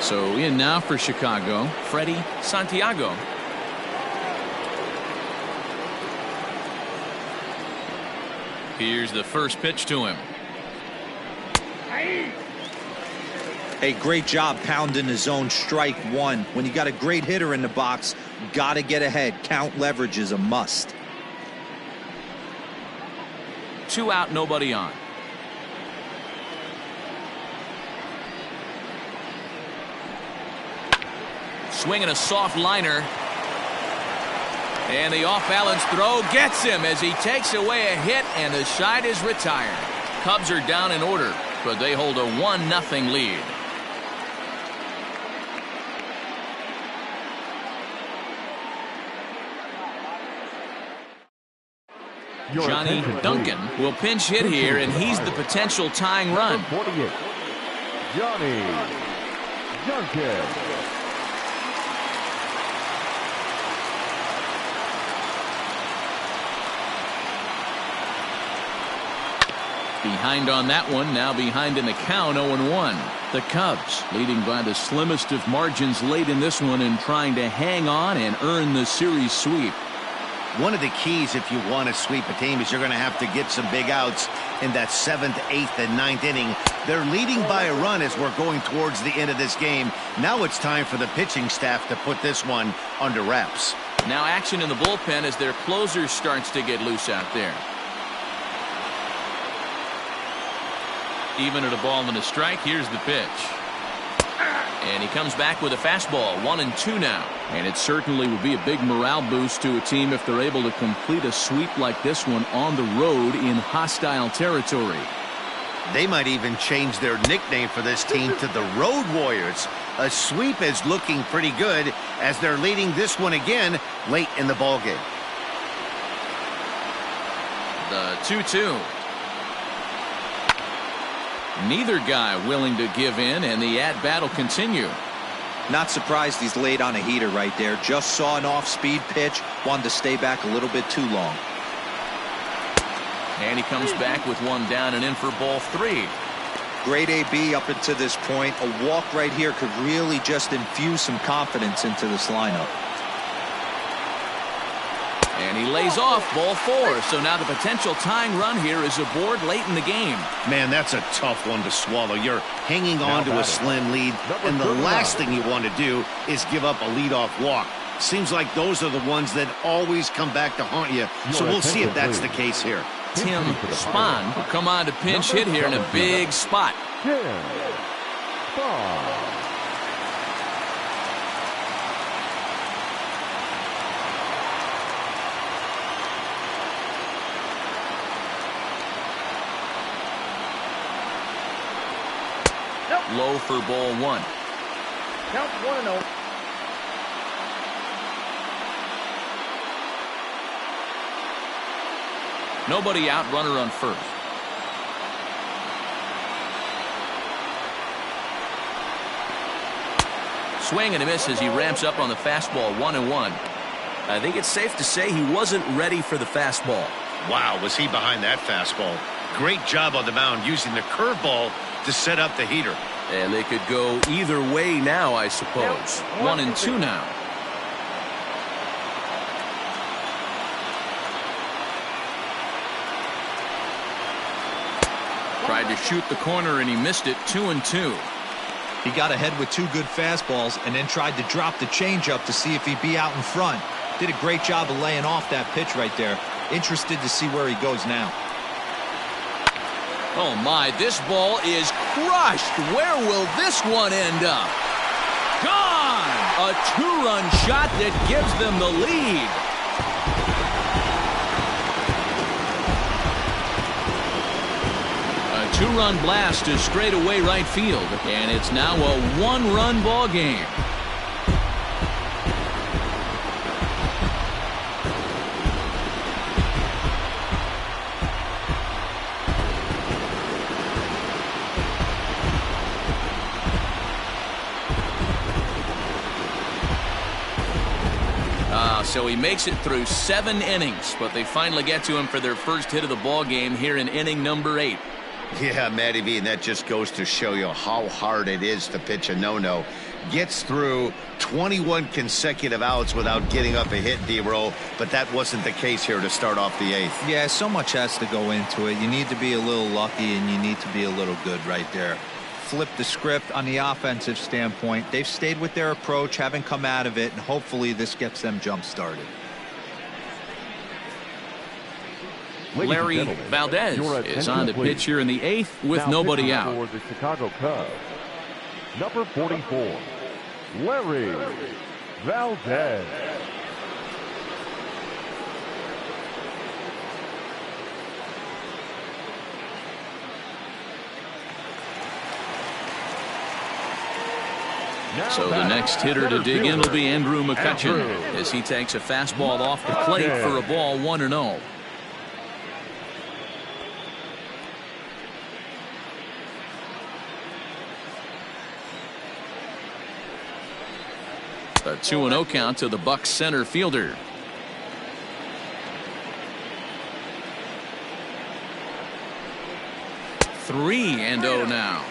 So in now for Chicago, Freddie Santiago. Here's the first pitch to him. Hey, great job pounding his own strike one. When you got a great hitter in the box, got to get ahead. Count leverage is a must. 2 out, nobody on. Swinging a soft liner. And the off-balance throw gets him as he takes away a hit, and the side is retired. Cubs are down in order, but they hold a 1-0 lead. Johnny Duncan will pinch hit here, and he's the potential tying run. 48, Johnny Duncan. Behind on that one, now behind in the count, 0-1. The Cubs leading by the slimmest of margins late in this one and trying to hang on and earn the series sweep. One of the keys if you want to sweep a team is you're going to have to get some big outs in that 7th, 8th, and 9th inning. They're leading by a run as we're going towards the end of this game. Now it's time for the pitching staff to put this one under wraps. Now action in the bullpen as their closer starts to get loose out there. Even at a ball and a strike, here's the pitch. And he comes back with a fastball, 1-2 now. And it certainly would be a big morale boost to a team if they're able to complete a sweep like this one on the road in hostile territory. They might even change their nickname for this team to the Road Warriors. A sweep is looking pretty good as they're leading this one again late in the ballgame. The 2-2. Neither guy willing to give in, and the at-bat will continue. Not surprised he's laid on a heater right there. Just saw an off-speed pitch. Wanted to stay back a little bit too long. And he comes back with one down and in for ball 3. Great AB up until this point. A walk right here could really just infuse some confidence into this lineup. And he lays off ball 4. So now the potential tying run here is aboard late in the game. Man, that's a tough one to swallow. You're hanging on to a slim lead, and the last thing you want to do is give up a leadoff walk. Seems like those are the ones that always come back to haunt you. So we'll see if that's the case here. Tim Spahn will come on to pinch hit here in a big spot. Low for ball 1. Count 1-0. Nobody out, runner on first. Swing and a miss as he ramps up on the fastball, 1-1. I think it's safe to say he wasn't ready for the fastball. Wow, was he behind that fastball. Great job on the mound using the curveball to set up the heater. And they could go either way now, I suppose. 1-2 now. Tried to shoot the corner and he missed it. 2-2. He got ahead with 2 good fastballs and then tried to drop the changeup to see if he'd be out in front. Did a great job of laying off that pitch right there. Interested to see where he goes now. Oh my, this ball is crushed. Where will this one end up? Gone! A 2-run shot that gives them the lead. A 2-run blast to straightaway right field, and it's now a 1-run ball game. So he makes it through 7 innings, but they finally get to him for their first hit of the ball game here in inning number 8. Yeah, Matty V, and that just goes to show you how hard it is to pitch a no-no. Gets through 21 consecutive outs without getting up a hit, D-Roll, but that wasn't the case here to start off the 8th. Yeah, so much has to go into it. You need to be a little lucky, and you need to be a little good right there. Flip the script on the offensive standpoint. They've stayed with their approach, haven't come out of it, and hopefully this gets them jump started. Larry Valdez is on the pitch here in the 8th with nobody out. For the Chicago Cubs, number 44, Larry Valdez. So the next hitter to dig in will be Andrew McCutchen as he takes a fastball off the plate for a ball 1-0. A 2-0 count to the Bucs center fielder. 3-0 now.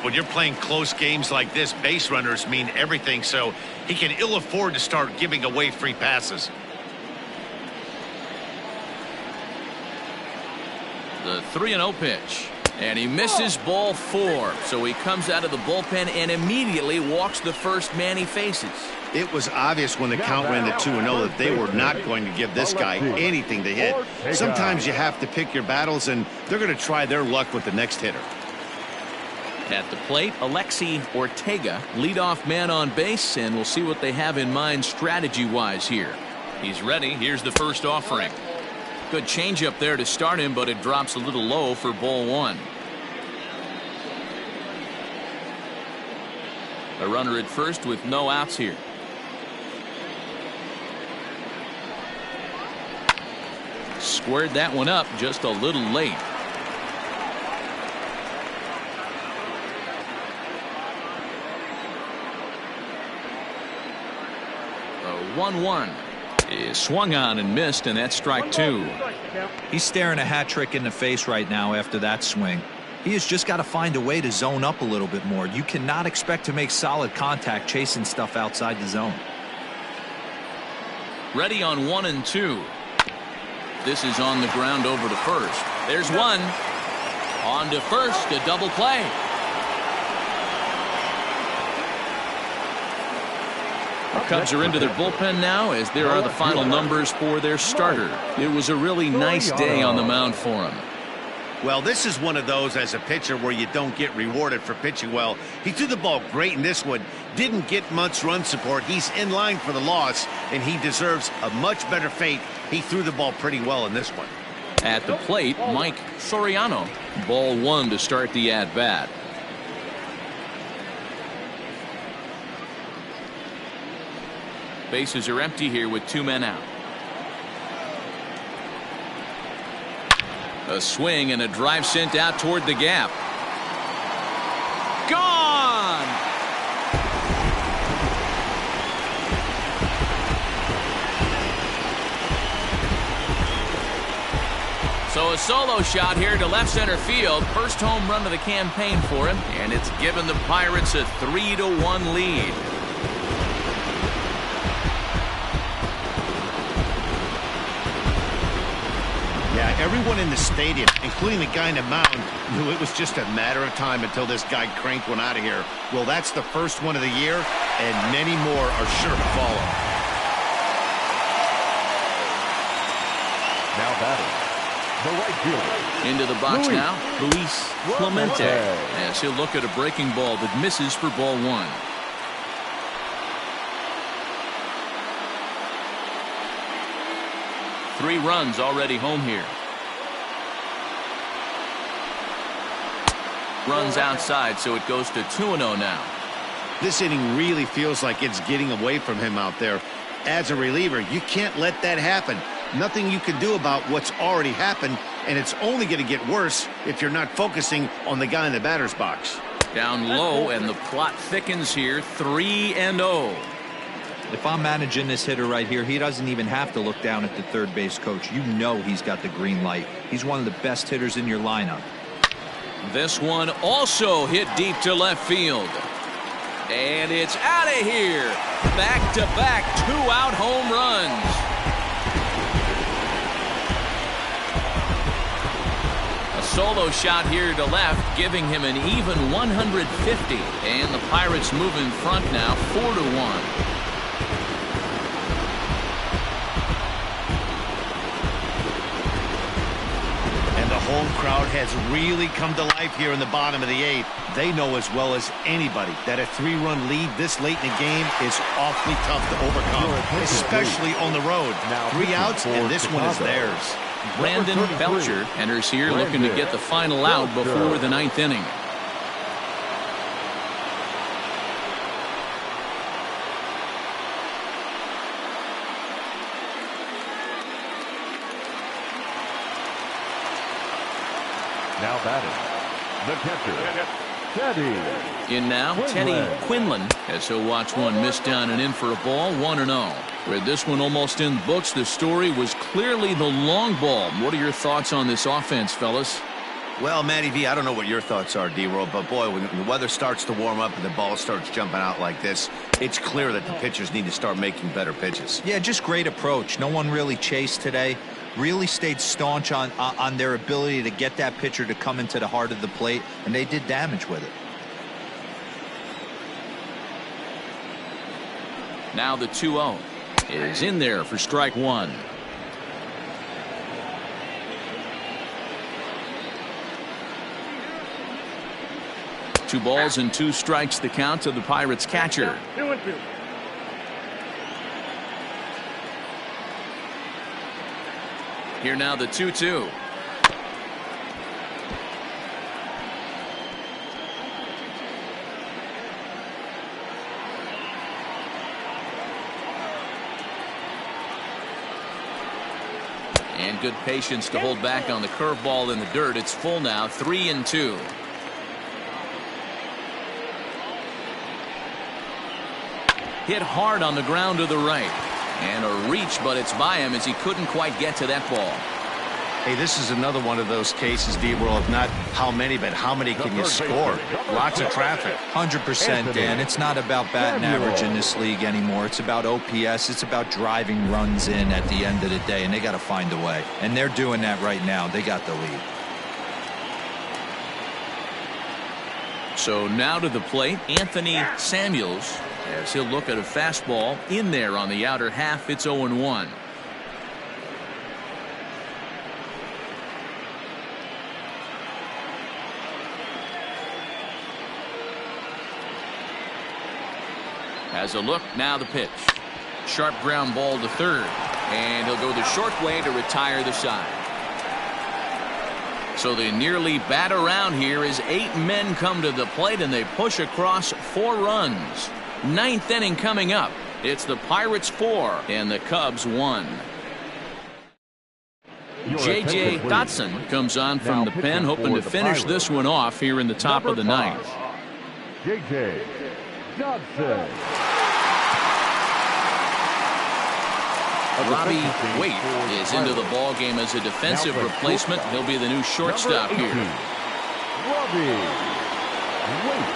When you're playing close games like this, base runners mean everything, so he can ill afford to start giving away free passes. The 3-0 pitch. And he misses ball 4. So he comes out of the bullpen and immediately walks the first man he faces. It was obvious when the count ran to 2-0 that they were not going to give this guy anything to hit. Sometimes you have to pick your battles, and they're going to try their luck with the next hitter. At the plate, Alexi Ortega, leadoff man on base, and we'll see what they have in mind strategy-wise here. He's ready. Here's the first offering. Good changeup there to start him, but it drops a little low for ball 1. A runner at first with no outs here. Squared that one up just a little late. The 1-1 is swung on and missed, and that's strike 2. He's staring a hat trick in the face right now after that swing. He has just got to find a way to zone up a little bit more. You cannot expect to make solid contact chasing stuff outside the zone. Ready on 1 and 2. This is on the ground over to first. There's one. On to first, a double play. The Cubs are into their bullpen now as there are the final numbers for their starter. It was a really nice day on the mound for him. Well, this is one of those as a pitcher where you don't get rewarded for pitching well. He threw the ball great in this one. Didn't get much run support. He's in line for the loss, and he deserves a much better fate. He threw the ball pretty well in this one. At the plate, Mike Soriano. Ball 1 to start the at-bat. Bases are empty here with 2 men out. A swing and a drive sent out toward the gap. Gone! So a solo shot here to left center field. First home run of the campaign for him, and it's given the Pirates a 3-1 lead. Everyone in the stadium, including the guy in the mound, knew it was just a matter of time until this guy cranked one out of here. Well, that's the first one of the year, and many more are sure to follow. Now batting, the right fielder. Into the box now, Luis Clemente. As he'll look at a breaking ball that misses for ball one. Three runs already home here. Runs outside, so it goes to 2-0 now. This inning really feels like it's getting away from him out there. As a reliever, you can't let that happen. Nothing you can do about what's already happened, and it's only going to get worse if you're not focusing on the guy in the batter's box. Down low, and the plot thickens here, 3-0. If I'm managing this hitter right here, he doesn't even have to look down at the third base coach. You know he's got the green light. He's one of the best hitters in your lineup. This one also hit deep to left field. And it's out of here. Back-to-back two-out home runs. A solo shot here to left, giving him an even 150. And the Pirates move in front now, 4-1. Home crowd has really come to life here in the bottom of the eighth. They know as well as anybody that a three-run lead this late in the game is awfully tough to overcome, especially on the road. Three outs, and this one is theirs. Brandon Belcher enters here looking to get the final out before the ninth inning. Now batting, the catcher, Teddy. In now, Teddy Quinlan, as he'll watch one miss down and in for a ball, 1-0. With this one almost in the books, the story was clearly the long ball. What are your thoughts on this offense, fellas? Well, Matty V, I don't know what your thoughts are, D-Roll, but boy, when the weather starts to warm up and the ball starts jumping out like this, it's clear that the pitchers need to start making better pitches. Yeah, just great approach. No one really chased today. Really stayed staunch on their ability to get that pitcher to come into the heart of the plate, and they did damage with it. Now the 2-0 is in there for strike one. Two balls and two strikes the count to the Pirates catcher. 2-2. Here now the 2-2. And good patience to hold back on the curveball in the dirt. It's full now, 3-2. Hit hard on the ground to the right. And a reach, but it's by him as he couldn't quite get to that ball. Hey, this is another one of those cases, D-Roll, of not how many, but how many can you score? Lots of traffic. 100%, Dan. It's not about batting average in this league anymore. It's about OPS. It's about driving runs in at the end of the day, and they got to find a way. And they're doing that right now. They got the lead. So now to the plate, Anthony Samuels, as he'll look at a fastball in there on the outer half. It's 0-1. As a look, now the pitch. Sharp ground ball to third, and he'll go the short way to retire the side. So they nearly bat around here as 8 men come to the plate, and they push across 4 runs. Ninth inning coming up. It's the Pirates 4 and the Cubs 1. J.J. Dotson comes on from the pen, hoping to finish this one off here in the top of the ninth. J.J. Dotson. Robbie Waite is into the ball game as a defensive replacement. He'll be the new shortstop here. Robbie Waite.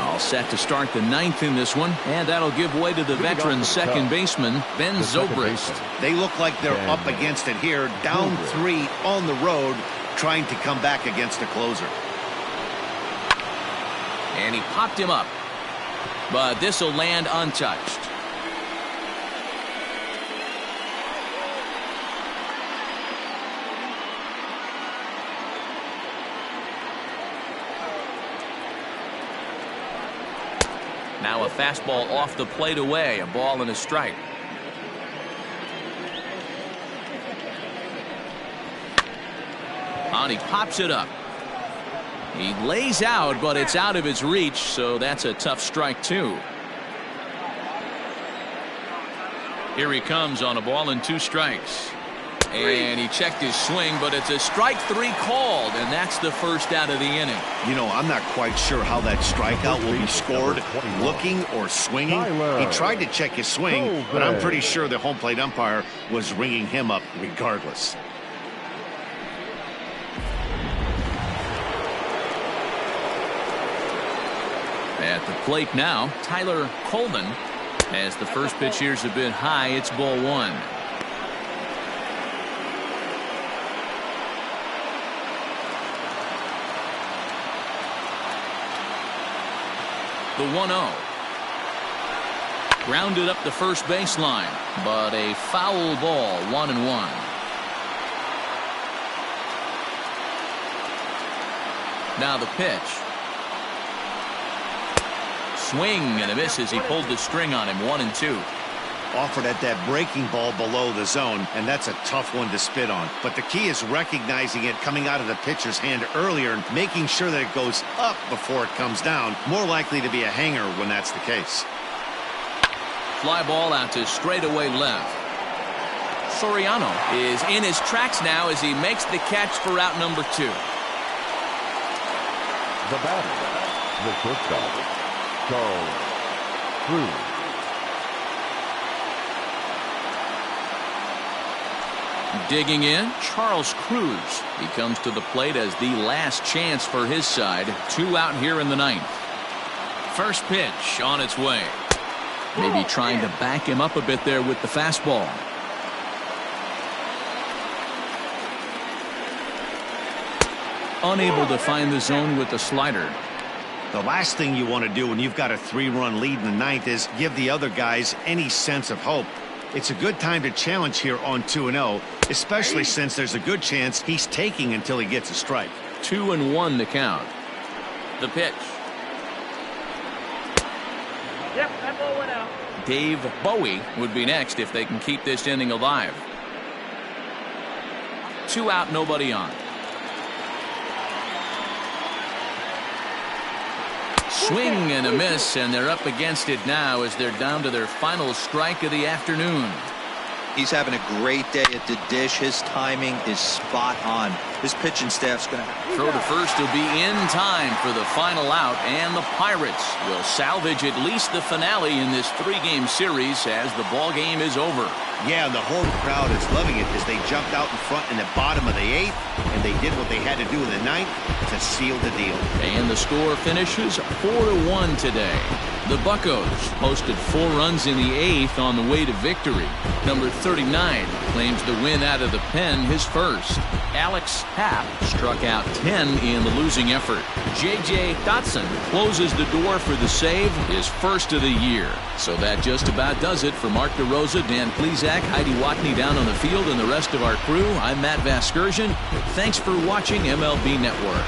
All set to start the 9th in this one, and that'll give way to the veteran second baseman, Ben Zobrist. They look like they're up against it here, down 3 on the road, trying to come back against a closer. And he popped him up, but this will land untouched. Now a fastball off the plate away, a ball and a strike. And he pops it up. He lays out, but it's out of his reach, so that's a tough strike too. Here he comes on a ball and 2 strikes. And he checked his swing, but it's a strike 3 called, and that's the first out of the inning. You know, I'm not quite sure how that strikeout will be scored, looking or swinging. He tried to check his swing, but I'm pretty sure the home plate umpire was ringing him up regardless. At the plate now, Tyler Colvin. As the first pitch here's a bit high, it's ball 1. The 1-0. Grounded up the first baseline, but a foul ball, 1-1. Now the pitch. Swing and a miss as he pulled the string on him, 1-2. Offered at that breaking ball below the zone, and that's a tough one to spit on. But the key is recognizing it coming out of the pitcher's hand earlier and making sure that it goes up before it comes down. More likely to be a hanger when that's the case. Fly ball out to straightaway left. Soriano is in his tracks now as he makes the catch for out number 2. The batter, the shortstop, Charles Cruz. Digging in, Charles Cruz. He comes to the plate as the last chance for his side. 2 out here in the 9th. First pitch on its way. Maybe trying to back him up a bit there with the fastball. Unable to find the zone with the slider. The last thing you want to do when you've got a 3-run lead in the 9th is give the other guys any sense of hope. It's a good time to challenge here on 2-0, especially since there's a good chance he's taking until he gets a strike. 2-1 the count. The pitch. Yep, that ball went out. Dave Bowie would be next if they can keep this inning alive. 2 out, nobody on. Swing and a miss, and they're up against it now as they're down to their final strike of the afternoon. He's having a great day at the dish. His timing is spot on. His pitching staff's going to throw to first will be in time for the final out, and the Pirates will salvage at least the finale in this 3-game series as the ball game is over. Yeah, the home crowd is loving it as they jumped out in front in the bottom of the 8th, and they did what they had to do in the 9th to seal the deal. And the score finishes 4-1 today. The Buccos posted 4 runs in the 8th on the way to victory. Number 39 claims the win out of the pen, his first. Alex Happ struck out 10 in the losing effort. J.J. Dotson closes the door for the save, his first of the year. So that just about does it for Mark DeRosa, Dan Plesac, Heidi Watney down on the field, and the rest of our crew. I'm Matt Vasgersian. Thanks for watching MLB Network.